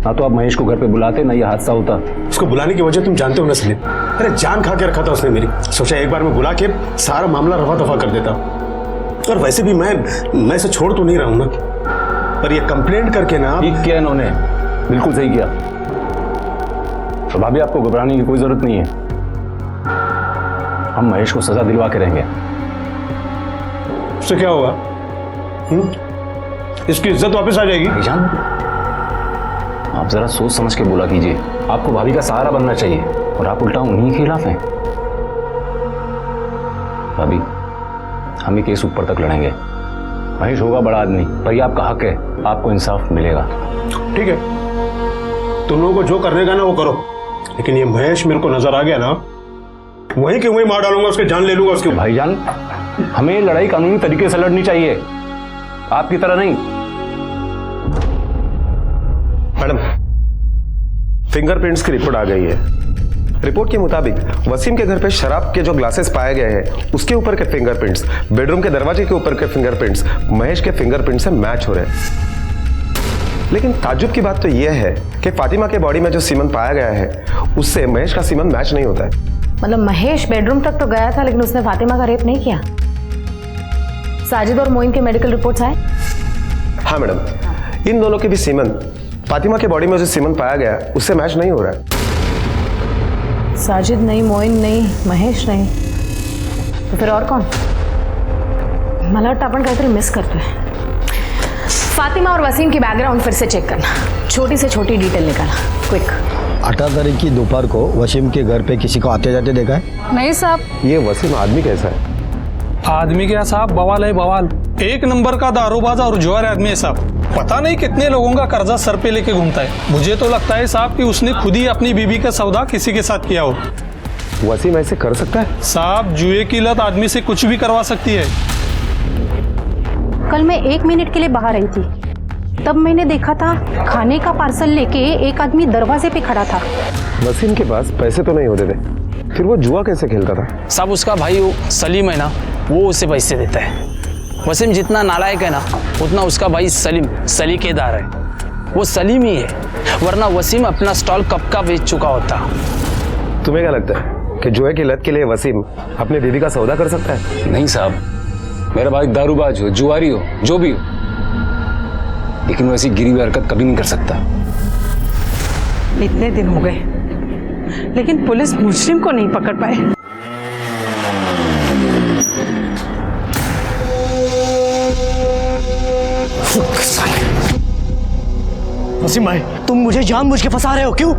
ना तो आप महेश को घर पे बुलाते, ना ये हादसा होता। उसको बुलाने की वजह तुम जानते हो ना सलीम। अरे जान खा के रखा था उसने मेरी। सोचा एक बार में बुला के सारा मामला रफा दफा कर देता। और वैसे भी मैं इसे छोड़ तो नहीं रहा हूं ना, पर ये कंप्लेंट करके ना। ठीक किया इन्होंने, बिल्कुल सही किया। तो भाभी आपको घबराने की कोई जरूरत नहीं है, हम महेश को सजा दिलवा के रहेंगे। उससे क्या होगा? इसकी इज्जत वापस आ जाएगी। भाईजान, आप जरा सोच समझ के बोला कीजिए। आपको भाभी का सहारा बनना चाहिए और आप उल्टा उन्हीं के खिलाफ हैं। भाभी, हम ये केस ऊपर तक लड़ेंगे। महेश होगा बड़ा आदमी, पर ये आपका हक है, आपको इंसाफ मिलेगा। ठीक है, तुम लोगों को जो करने का ना वो करो, लेकिन ये महेश मेरे को नजर आ गया ना, वहीं के वहीं मार डालूंगा, उसके जान ले लूंगा उसके। भाईजान, हमें लड़ाई कानूनी तरीके से लड़नी चाहिए, आपकी तरह नहीं। मैडम, फिंगरप्रिंट्स की रिपोर्ट आ गई है। रिपोर्ट के मुताबिक वसीम के घर पे शराब के जो ग्लासेस पाए गए हैं उसके ऊपर के फिंगरप्रिंट्स, बेडरूम के दरवाजे के ऊपर के फिंगरप्रिंट्स महेश के फिंगरप्रिंट से मैच हो रहे हैं। लेकिन ताज्जुब की बात तो यह है कि फातिमा के बॉडी में जो सीमन पाया गया है उससे महेश का सीमन मैच नहीं होता है। मतलब महेश बेडरूम तक तो गया था, लेकिन उसने फातिमा का रेप नहीं किया। साजिद और मोइन के मेडिकल रिपोर्ट्स आए? हाँ मैडम, इन दोनों के भी सीमन फातिमा के बॉडी में जो सीमन पाया गया उससे मैच नहीं हो रहा है। साजिद नहीं, मोइन नहीं, महेश नहीं, तो फिर और कौन? मला वाटतं आपण काहीतरी मिस करतोय। फातिमा और वसीम की बैकग्राउंड फिर से चेक करना, छोटी से छोटी डिटेल निकालना, क्विक। 18 तारीख की दोपहर को वसीम के घर पे किसी को आते जाते देखा है? नहीं साहब। ये वसीम आदमी कैसा है? आदमी क्या साहब, बवाल है बवाल। एक नंबर का दारूबाज और जुआर आदमी है साहब। पता नहीं कितने लोगों का कर्जा सर पे लेके घूमता है। मुझे तो लगता है साहब कि उसने खुद ही अपनी बीबी का सौदा किसी के साथ किया हो। वसीम ऐसे कर सकता है? साहब, जुए की लत आदमी से कुछ भी करवा सकती है। कल मैं 1 मिनट के लिए बाहर आई थी, तब मैंने देखा था खाने का पार्सल लेके एक आदमी दरवाजे पे खड़ा था। वसीम के पास पैसे तो नहीं होते थे, फिर वो जुआ कैसे खेलता था? साहब, उसका भाई सलीम है ना, वो उसे पैसे देता है। वसीम जितना नालायक है ना, उतना उसका भाई सलीम सलीकेदार है। वो सलीम ही है, वरना वसीम अपना स्टॉल कब का बेच चुका होता। तुम्हें क्या लगता है कि जुए की लत के लिए वसीम अपनी बीवी का सौदा कर सकता है? नहीं साहब, मेरा भाई दारूबाज हो, जुआरी हो, जो भी हो, लेकिन वो ऐसी गिरी हुई हरकत कभी नहीं कर सकता। इतने दिन हो गए लेकिन पुलिस मुजरिम को नहीं पकड़ पाए। वसीम भाई, तुम मुझे जानबूझ के फंसा रहे हो, क्यों?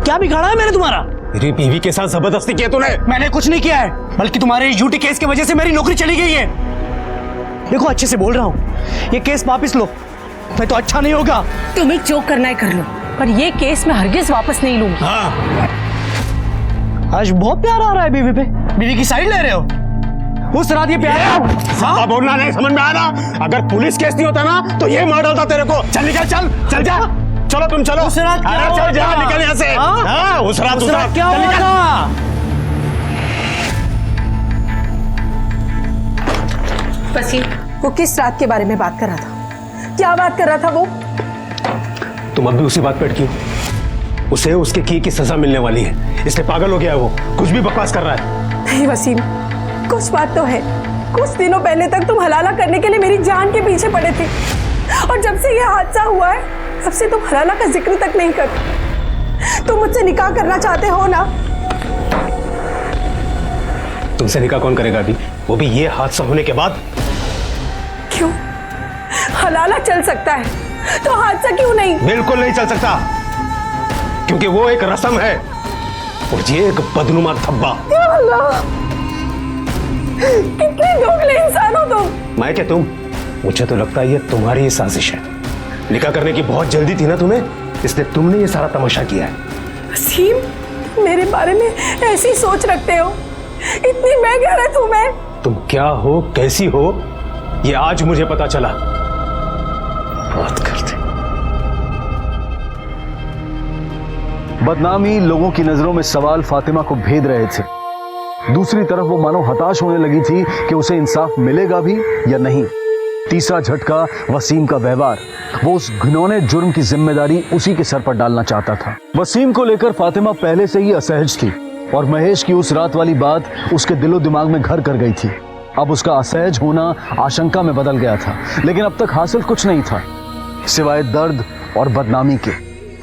क्या बिगाड़ा है मैंने तुम्हारा? मेरी बीवी के साथ जबरदस्ती किया तूने? मैंने कुछ नहीं किया है, बल्कि तुम्हारे इस झूठी केस की वजह से मेरी नौकरी चली गई है। देखो, अच्छे से बोल रहा हूँ, ये केस वापस लो, नहीं तो अच्छा नहीं होगा। तुम्हें जो करना है कर लो, पर ये केस मैं हरगिज वापस नहीं लूंगी। हाँ। आज बहुत प्यार आ रहा है बीवी पे, बीवी की साइड ले रहे हो। उस रात ये प्यार हाँ? बोलना नहीं समझ में आया ना? अगर पुलिस केस नहीं होता ना तो ये मार डालता तेरे को। चल निकल, चल जा, चलो तुम चलो। उस रात क्या चल जा, निकल यहाँ से। हाँ, उस रात क्या होगा? वसीम, वो किस रात के बारे में बात कर रहा था? क्या बात कर रहा था वो? तुम अब भी उसी बात पे अटकी हो। उसे उसके किए की सजा मिलने वाली है, इसलिए पागल हो गया है वो, कुछ भी बकवास कर रहा है। नहीं वसीम, कुछ बात तो है। कुछ दिनों पहले तक तुम हलाला करने के लिए मेरी जान के पीछे पड़े थे, और जब से यह हादसा हुआ है तब से तुम हलाला का जिक्र तक नहीं करते। तुम मुझसे निकाह करना चाहते हो ना? तुमसे निकाह कौन करेगा अभी, वो भी ये हादसा होने के बाद? क्यों? हलाला चल सकता है तो हादसा क्यों नहीं? बिल्कुल नहीं चल सकता, क्योंकि वो एक रस्म है और ये एक बदनुमा धब्बा। कितने दोगले इंसान हो तुम। मैं क्या, तुम? मुझे तो लगता है ये तुम्हारी ही साजिश है। निकाह करने की बहुत जल्दी थी ना तुम्हें, इसलिए तुमने ये सारा तमाशा किया है। वसीम, तुम मेरे बारे में ऐसी सोच रखते हो? इतनी बेगैरत हूं मैं? तुम क्या हो, कैसी हो, ये आज मुझे पता चला। बात करते। बदनामी लोगों की नजरों में सवाल फातिमा को भेद रहे थे। दूसरी तरफ वो मानो हताश होने लगी थी कि उसे इंसाफ मिलेगा भी या नहीं। तीसरा झटका वसीम का व्यवहार। वो उस घिनौने जुर्म की जिम्मेदारी उसी के सर पर डालना चाहता था। वसीम को लेकर फातिमा पहले से ही असहज थी और महेश की उस रात वाली बात उसके दिलो दिमाग में घर कर गई थी। अब उसका असहज होना आशंका में बदल गया था, लेकिन अब तक हासिल कुछ नहीं था सिवाय दर्द और बदनामी के।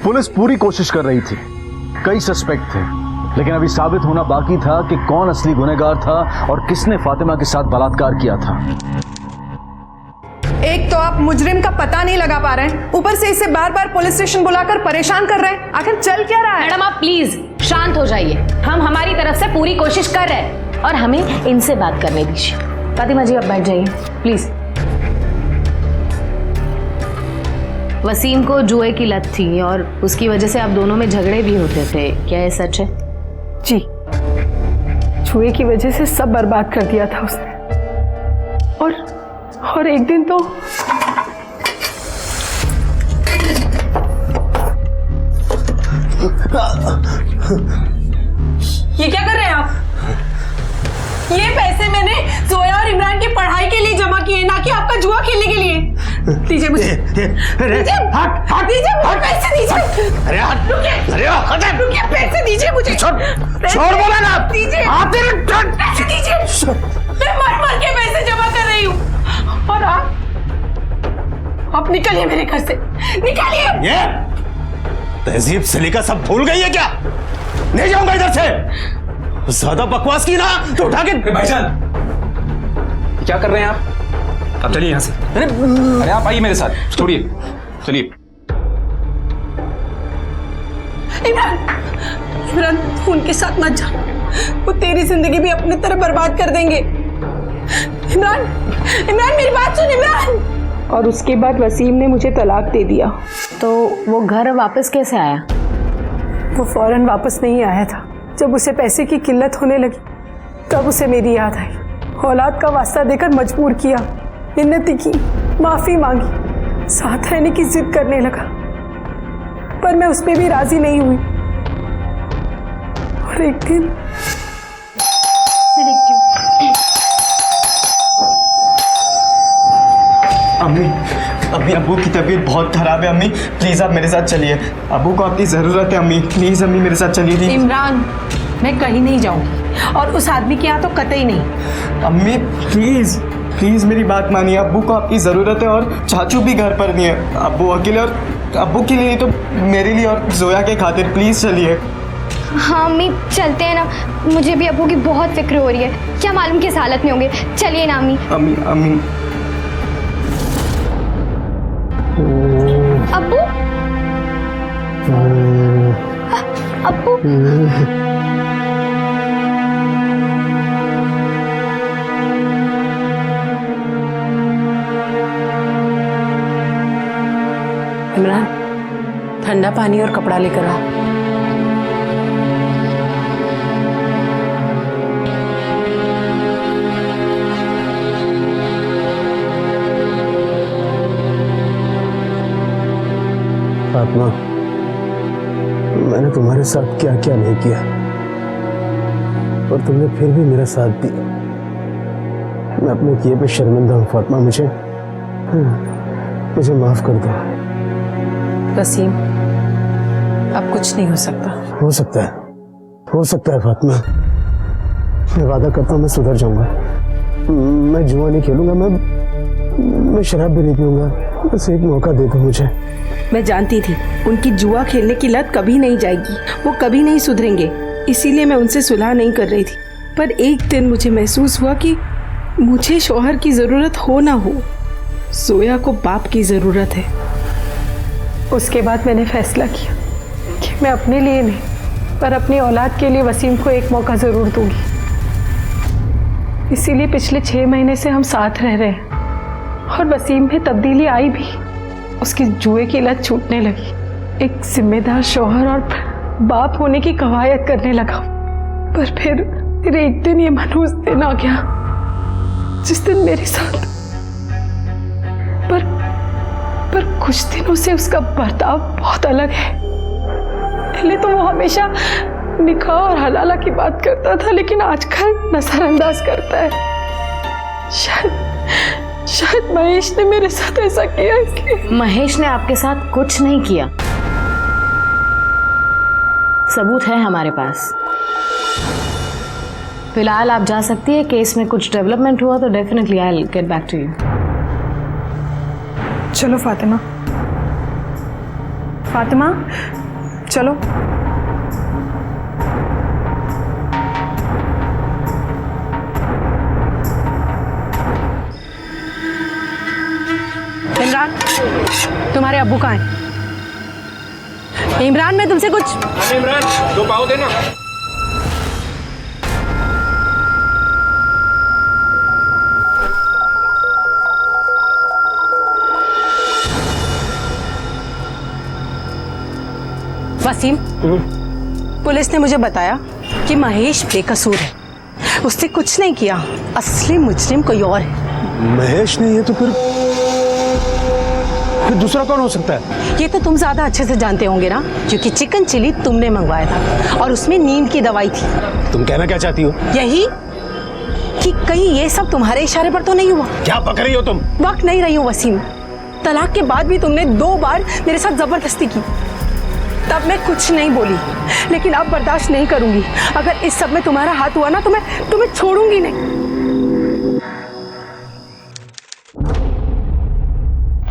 पुलिस पूरी कोशिश कर रही थी, कई सस्पेक्ट थे, लेकिन अभी साबित होना बाकी था कि कौन असली गुनहगार था और किसने फातिमा के साथ बलात्कार किया था। एक तो आप मुजरिम का पता नहीं लगा पा रहे हैं, ऊपर से इसे बार बार पुलिस स्टेशन बुलाकर परेशान कर रहे हैं। आखिर चल क्या रहा है? मैडम आप प्लीज शांत हो जाइए। हम हमारी तरफ से पूरी कोशिश कर रहे हैं और हमें इनसे बात करने दीजिए। फातिमा जी आप बैठ जाइए प्लीज। वसीम को जुए की लत थी और उसकी वजह से आप दोनों में झगड़े भी होते थे, क्या ये सच है? जी, जुए की वजह से सब बर्बाद कर दिया था उसने। और एक दिन तो ये क्या कर रहे हैं आप? ये पैसे मैंने जोया और इमरान की पढ़ाई के लिए जमा किए, ना कि आपका जुआ खेलने के लिए। दीजिए मुझे, दीजिए, हट, दीजिए मुझे पैसे दीजिए। अरे हट, रुकिए, रुकिए, पैसे दीजिए मुझे। छोड़ बोला ना, दीजिए, पैसे दीजिए। मैं मर के पैसे जमा कर रही हूँ और आप निकलिए मेरे घर से, निकलिए। ये तहजीब सलीका सब भूल गई है क्या? नहीं जाऊंगा इधर से। ज्यादा बकवास की ना तो उठा के। भाईजान क्या कर रहे हैं आप? चलिए यहाँ से। अरे आप आइए मेरे साथ, छोड़िए, चलिए। इमरान तू उनके साथ मत जा, वो तेरी जिंदगी भी अपनी तरह बर्बाद कर देंगे। इमरान मेरी बात सुन इमरान। और उसके बाद वसीम ने मुझे तलाक दे दिया। तो वो घर वापस कैसे आया? वो फौरन वापस नहीं आया था। जब उसे पैसे की किल्लत होने लगी तब उसे मेरी याद आई। औलाद का वास्ता देकर मजबूर किया, मिन्नती की, माफी मांगी, साथ रहने की जिद करने लगा, पर मैं उस पर भी राजी नहीं हुई। और एक दिन अम्मी अब्बू की तबीयत बहुत खराब है। अम्मी प्लीज आप मेरे साथ चलिए, अब्बू को आपकी जरूरत है। अम्मी प्लीज, अम्मी मेरे साथ चलिए। इमरान मैं कहीं नहीं जाऊंगी और उस आदमी के यहाँ तो कतई नहीं। अम्मी प्लीज प्लीज मेरी बात मानिए, अब्बू को आपकी जरूरत है और चाचू भी घर पर नहीं है। अब्बू अकेले, और अब्बू के लिए नहीं तो मेरे लिए और जोया के खातिर प्लीज चलिए। हाँ अम्मी चलते हैं ना, मुझे भी अब्बू की बहुत फिक्र हो रही है, क्या मालूम किस हालत में होंगे। चलिए ना अम्मी। अम्मी अब्बू अब्बू इमरान ठंडा पानी और कपड़ा लेकर आ। फातिमा, मैंने तुम्हारे साथ क्या क्या नहीं किया और तुमने फिर भी मेरा साथ दिया। मैं अपने किए पे शर्मिंदा हूँ फातिमा, मुझे माफ कर दो। वसीम अब कुछ नहीं हो सकता। हो सकता है फातिमा। मैं वादा करता हूँ मैं सुधर जाऊंगा। मैं जुआ नहीं खेलूंगा, मैं शराब भी नहीं पीऊंगा। बस एक मौका दे दो मुझे। मैं जानती थी उनकी जुआ खेलने की लत कभी नहीं जाएगी, वो कभी नहीं सुधरेंगे, इसीलिए मैं उनसे सुलह नहीं कर रही थी। पर एक दिन मुझे महसूस हुआ कि मुझे शौहर की ज़रूरत हो ना हो, जोया को बाप की ज़रूरत है। उसके बाद मैंने फैसला किया कि मैं अपने लिए नहीं पर अपनी औलाद के लिए वसीम को एक मौका ज़रूर दूंगी। इसीलिए पिछले 6 महीने से हम साथ रह रहे हैं और वसीम में तब्दीली आई भी। उसकी जुए की लत छूटने लगी, एक जिम्मेदार शौहर और बाप होने की कवायद करने लगा। पर फिर एक दिन ये मनहूस दिन आ गया जिस दिन मेरे साथ पर कुछ दिनों से उसका बर्ताव बहुत अलग है। पहले तो वो हमेशा निकाह और हलाला की बात करता था, लेकिन आजकल नजरअंदाज करता है। शायद महेश ने मेरे साथ ऐसा किया इसलिए। महेश ने आपके साथ कुछ नहीं किया, सबूत है हमारे पास। फिलहाल आप जा सकती है, केस में कुछ डेवलपमेंट हुआ तो definitely I will get back to you. चलो फातिमा, फातिमा चलो। इमरान, तुम्हारे अब्बू कहाँ हैं? इमरान, मैं तुमसे कुछ। इमरान, 2 पाव देना। वसीम, पुलिस ने मुझे बताया कि महेश बेकसूर है, उसने कुछ नहीं किया, असली मुजरिम कोई और है। महेश ने ये तो फिर दूसरा कौन हो सकता है? ये तो तुम ज्यादा अच्छे से जानते होंगे ना, क्योंकि चिकन चिली तुमने मंगवाया था और उसमें नींद की दवाई थी। तुम कहना क्या चाहती हो? यही कि कहीं ये सब तुम्हारे इशारे पर तो नहीं हुआ? क्या पक रही हो तुम? वक्त नहीं रही हूँ वसीम, तलाक के बाद भी तुमने 2 बार मेरे साथ जबरदस्ती की, तब मैं कुछ नहीं बोली, लेकिन अब बर्दाश्त नहीं करूंगी। अगर इस सब में तुम्हारा हाथ हुआ ना तो मैं तुम्हें छोड़ूंगी नहीं।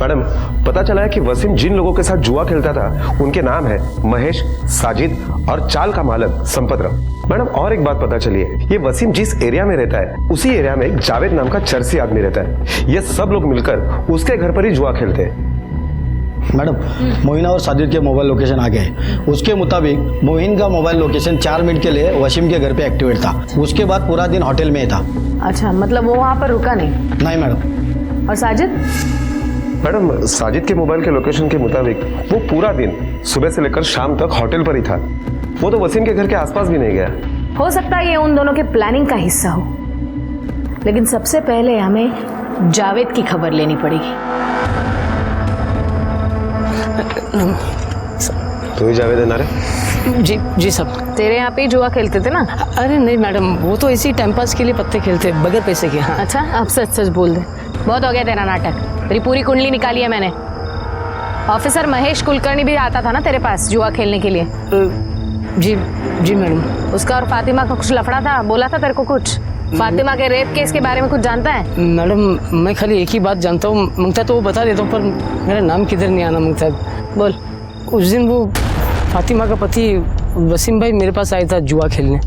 मैडम, पता चला है कि वसीम जिन लोगों के साथ जुआ खेलता था उनके नाम है महेश, साजिद और चाल का मालक संपतराव। मैडम, और एक बात पता चली है, ये वसीम जिस एरिया में रहता है उसी एरिया में एक जावेद नाम का चरसी आदमी रहता है। ये सब लोग मिलकर उसके घर पर ही जुआ खेलते हैं। मैडम, मोहिना और साजिद के मोबाइल लोकेशन आ गए। उसके मुताबिक मोहिन का मोबाइल लोकेशन 4 मिनट के लिए वसीम के घर पे एक्टिवेट था। उसके बाद पूरा दिन होटल में था। अच्छा, मतलब वो वहाँ पर रुका नहीं? नहीं मैडम। और साजिद? मैडम, साजिद के मोबाइल के लोकेशन के मुताबिक वो पूरा दिन सुबह से लेकर शाम तक होटल पर ही था। वो तो वसीम के घर के आसपास भी नहीं गया। हो सकता है ये उन दोनों के प्लानिंग का हिस्सा हो, लेकिन सबसे पहले हमें जावेद की खबर लेनी पड़ेगी। तो ही जावेद है ना रे? जी सब तेरे यहाँ पे जुआ खेलते थे ना? अरे नहीं मैडम, वो तो इसी टाइम पास के लिए पत्ते खेलते बगैर पैसे के। हाँ। अच्छा, अब सच सच बोल दे, बहुत हो गया तेरा नाटक। तेरी पूरी कुंडली निकाली है मैंने। ऑफिसर महेश कुलकर्णी भी आता था ना तेरे पास जुआ खेलने के लिए? जी मैडम। उसका और फातिमा का कुछ लफड़ा था, बोला था तेरे को कुछ? फातिमा के रेप केस के बारे में कुछ जानता है? मैडम, मैं खाली एक ही बात जानता हूँ, मंगता तो वो बता देता हूँ, पर मेरा नाम किधर नहीं आना मंगता। बोल। उस दिन वो फातिमा का पति वसीम भाई मेरे पास आया था जुआ खेलने।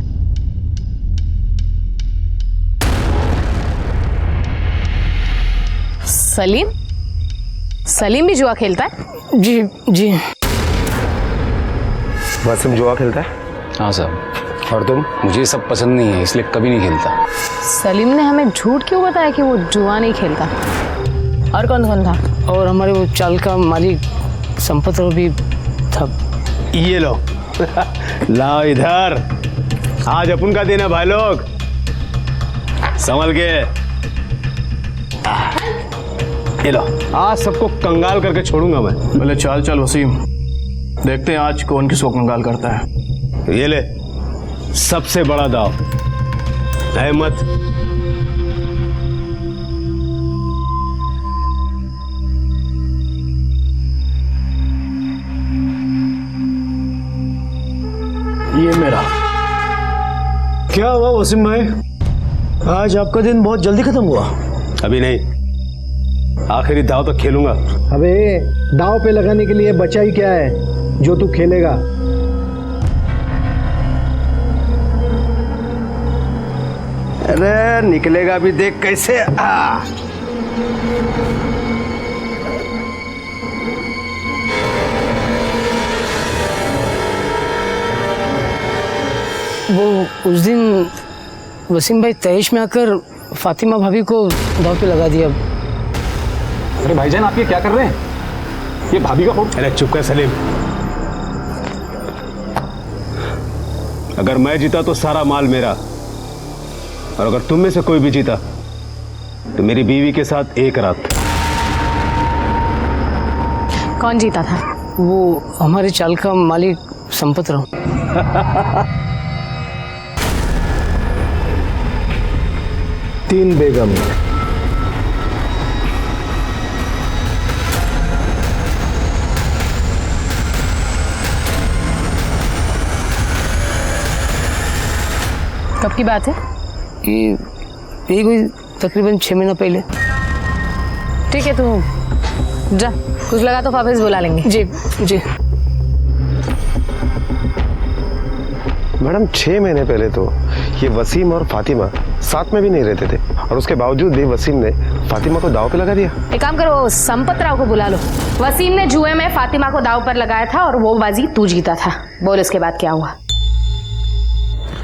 सलीम? सलीम भी जुआ खेलता है? जी। वसीम जुआ खेलता है? हाँ सर। और तुम? मुझे सब पसंद नहीं है, इसलिए कभी नहीं खेलता। सलीम ने हमें झूठ क्यों बताया कि वो जुआ नहीं खेलता? और कौन कौन था? और हमारे वो चाल का मालिक संपतराव भी था। ये लो लाओ इधर, आज अपन का दिन है भाई लोग, संभल के। ये लो, आज सबको कंगाल करके छोड़ूंगा मैं। पहले चल वसीम, देखते हैं आज कौन किसको कंगाल करता है। ये ले, सबसे बड़ा दाव, अहमद। ये मेरा। क्या हुआ वसीम भाई, आज आपका दिन बहुत जल्दी खत्म हुआ? अभी नहीं, आखिरी दाव तक खेलूंगा। अबे दाव पे लगाने के लिए बचा ही क्या है जो तू खेलेगा? अरे निकलेगा भी, देख कैसे। वो उस दिन वसीम भाई तैश में आकर फातिमा भाभी को दाव पे लगा दिया। अरे भाईजान, आप ये क्या कर रहे हैं? ये भाभी का फोन। अरे चुप कर सलीम, अगर मैं जीता तो सारा माल मेरा, और अगर तुम में से कोई भी जीता तो मेरी बीवी के साथ एक रात। कौन जीता था? वो हमारे चाल का मालिक संपतराव। 3 बेगम, कब की बात है? ये कोई तकरीबन 6 महीना पहले। ठीक है, तू जा, कुछ लगा तो वापस बुला लेंगे। जी जी। मैडम 6 महीने पहले तो ये वसीम और फातिमा साथ में भी नहीं रहते थे, और उसके बावजूद भी वसीम ने फातिमा को दाव पे लगा दिया। एक काम करो, संपत राव को बुला लो। वसीम ने जुए में फातिमा को दाव पर लगाया था और वो बाजी तू जीता था। बोल इसके बाद क्या हुआ?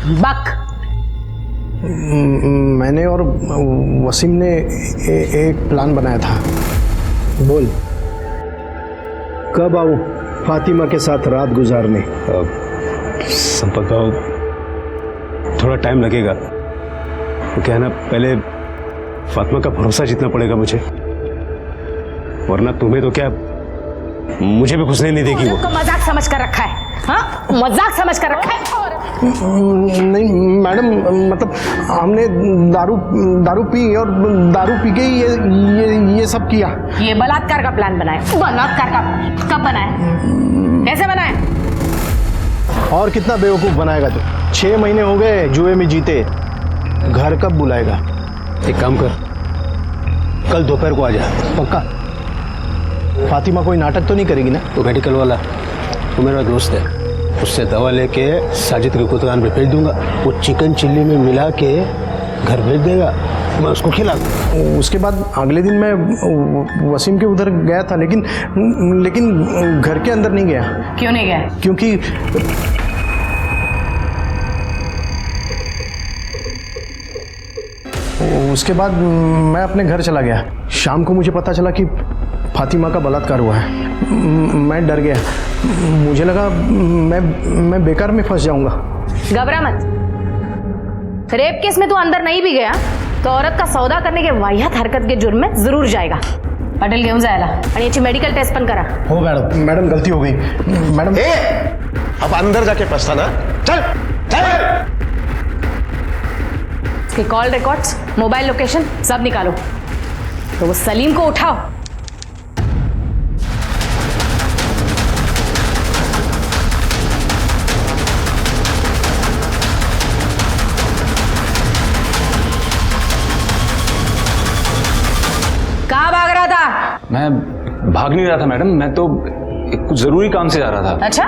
बक। मैंने और वसीम ने एक प्लान बनाया था। बोल, कब आऊं फातिमा के साथ रात गुजारने? संपत राव, थोड़ा टाइम लगेगा। तो क्या है ना, पहले फातिमा का भरोसा जीतना पड़ेगा मुझे, वरना तुम्हें तो क्या मुझे भी घुसने नहीं देगी वो। को मजाक समझ कर रखा है? हाँ, मजाक समझ कर रखा है। नहीं मैडम, मतलब हमने दारू पी और दारू पी के ये सब किया। ये बलात्कार का प्लान बनाया। बलात्कार का कब बनाया? कैसे बनाया? और कितना बेवकूफ बनाएगा तू? 6 महीने हो गए जुए में जीते, घर कब बुलाएगा? एक काम कर, कल दोपहर को आ जा। पक्का? फातिमा कोई नाटक तो नहीं करेगी ना? तो मेडिकल वाला वो मेरा दोस्त है, उससे दवा लेके साजिद की दुकान पे भेज दूंगा। वो चिकन चिल्ली में मिला के घर भेज देगा, मैं उसको खिला दूँ। उसके बाद अगले दिन मैं वसीम के उधर गया था, लेकिन घर के अंदर नहीं गया। क्यों नहीं गया? क्योंकि उसके बाद मैं अपने घर चला गया। शाम को मुझे पता चला कि फातिमा का बलात्कार हुआ है। मैं डर गया, मुझे लगा मैं बेकार में फंस जाऊंगा। घबरा मत, रेप केस में तू अंदर नहीं भी गया तो औरत का सौदा करने के वाहियात हरकत के जुर्म में जरूर जाएगा। हॉटेल घेऊन जायला आणि याची मेडिकल टेस्ट पण करा। हो मैडम गलती हो गई मैडम। अब अंदर जाके पछताना। चल चल। इसके कॉल रिकॉर्ड्स, मोबाइल लोकेशन सब निकालो। तो वो सलीम को उठाओ। कहाँ भाग रहा था? मैं भाग नहीं रहा था मैडम, मैं तो कुछ जरूरी काम से जा रहा था। अच्छा,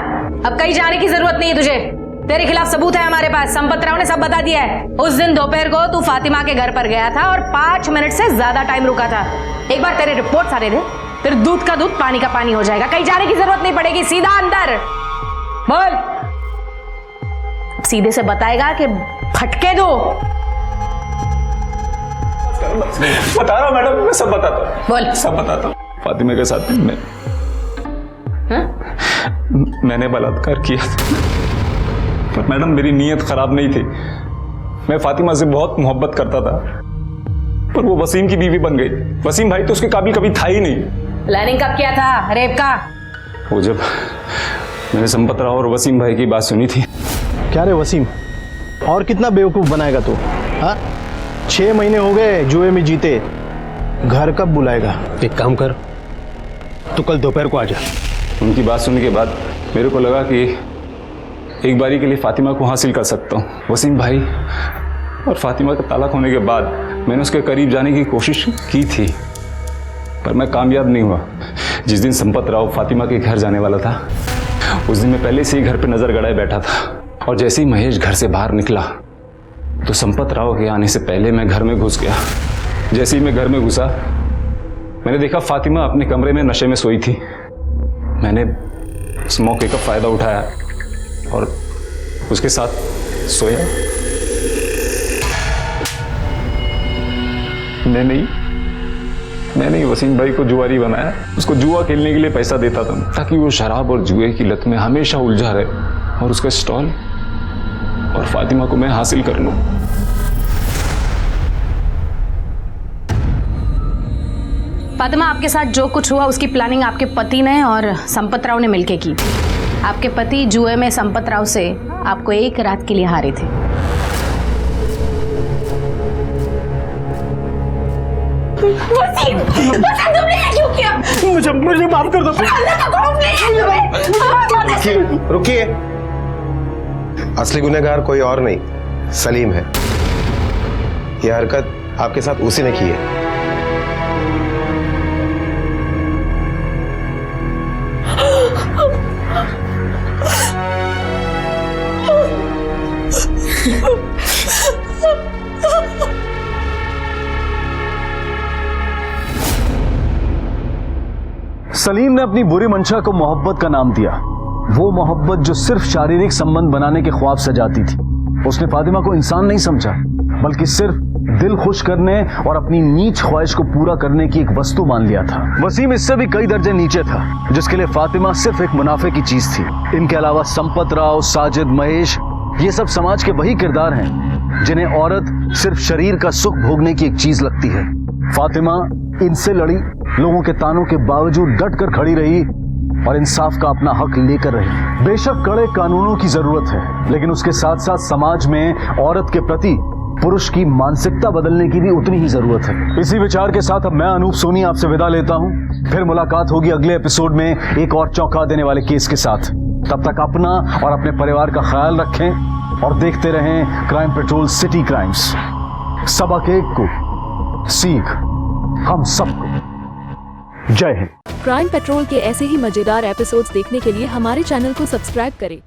अब कहीं जाने की जरूरत नहीं है तुझे। तेरे खिलाफ सबूत है हमारे पास। संपत राव ने सब बता दिया है। उस दिन दोपहर को तू फातिमा के घर पर गया था और 5 मिनट से ज्यादा टाइम रुका था। एक बार तेरे रिपोर्ट सारे दे, फिर दूध का दूध पानी का पानी हो जाएगा। कहीं जाने की जरूरत नहीं पड़ेगी, सीधा अंदर। बोल। सीधे से बताएगा कि फटके दो। बता रहा हूँ मैडम, मैं सब बताता हूँ। बोल। सब बताता हूँ। फातिमा के साथ मैंने बलात्कार किया था, पर मैडम मेरी नीयत खराब नहीं थी। मैं फातिमा से बहुत मोहब्बत करता था, पर वो वसीम की बीवी बन गई। वसीम भाई तो उसके काबिल कभी था ही नहीं। प्लानिंग कब किया था रेप का? वो जब मैंने संपत राव और वसीम भाई की बात सुनी थी। क्या रे वसीम, और कितना बेवकूफ बनाएगा तू? हाँ, 6 महीने हो गए जुए में जीते, घर कब बुलाएगा? एक काम कर, तो कल दोपहर को आ जा। उनकी बात सुनने के बाद मेरे को लगा कि एक बारी के लिए फातिमा को हासिल कर सकता हूँ। वसीम भाई और फातिमा का तलाक होने के बाद मैंने उसके करीब जाने की कोशिश की थी, पर मैं कामयाब नहीं हुआ। जिस दिन संपत राव फातिमा के घर जाने वाला था, उस दिन मैं पहले से ही घर पे नजर गड़ाए बैठा था, और जैसे ही महेश घर से बाहर निकला तो संपत राव के आने से पहले मैं घर में घुस गया। जैसे ही मैं घर में घुसा, मैंने देखा फातिमा अपने कमरे में नशे में सोई थी। मैंने उस मौके का फायदा उठाया और उसके साथ सोया। मैंने वसीम भाई को जुआरी बनाया। उसको जुआ खेलने के लिए पैसा देता था, ताकि वो शराब और जुए की लत में हमेशा उलझा रहे, और उसका स्टॉल और फातिमा को मैं हासिल कर लूं। फातिमा, आपके साथ जो कुछ हुआ उसकी प्लानिंग आपके पति ने और संपत राव ने मिलकर की थी। आपके पति जुए में संपत राव से आपको एक रात के लिए हारे थे। वसीम, तुमने ये क्यों किया? मुझे माफ कर दो। अल्लाह का खौफ नहीं है। रुकिए, असली गुनहगार कोई और नहीं, सलीम है। यह हरकत आपके साथ उसी ने की है। सलीम ने अपनी बुरी मंशा को मोहब्बत का नाम दिया, वो मोहब्बत जो सिर्फ शारीरिक संबंध बनाने के ख्वाब सजाती थी। उसने फातिमा को इंसान नहीं समझा, बल्कि सिर्फ दिल खुश करने और अपनी नीच ख्वाहिश को पूरा करने की एक वस्तु मान लिया था। वसीम इससे भी कई दर्जे नीचे था, जिसके लिए फातिमा सिर्फ एक मुनाफे की चीज थी। इनके अलावा संपत राव, साजिद, महेश, ये सब समाज के वही किरदार हैं जिन्हें औरत सिर्फ शरीर का सुख भोगने की एक चीज लगती है। फातिमा इनसे लड़ी, लोगों के तानों के बावजूद डट कर खड़ी रही और इंसाफ का अपना हक लेकर रही। बेशक कड़े कानूनों की जरूरत है, लेकिन उसके साथ साथ समाज में औरत के प्रति पुरुष की मानसिकता बदलने की भी उतनी ही जरूरत है। इसी विचार के साथ अब मैं अनूप सोनी आपसे विदा लेता हूं। फिर मुलाकात होगी अगले एपिसोड में एक और चौंका देने वाले केस के साथ। तब तक अपना और अपने परिवार का ख्याल रखें और देखते रहें क्राइम पेट्रोल सिटी क्राइम्स। सबक एक को सीख हम सबको। जय हिंद। क्राइम पेट्रोल के ऐसे ही मजेदार एपिसोड्स देखने के लिए हमारे चैनल को सब्सक्राइब करें।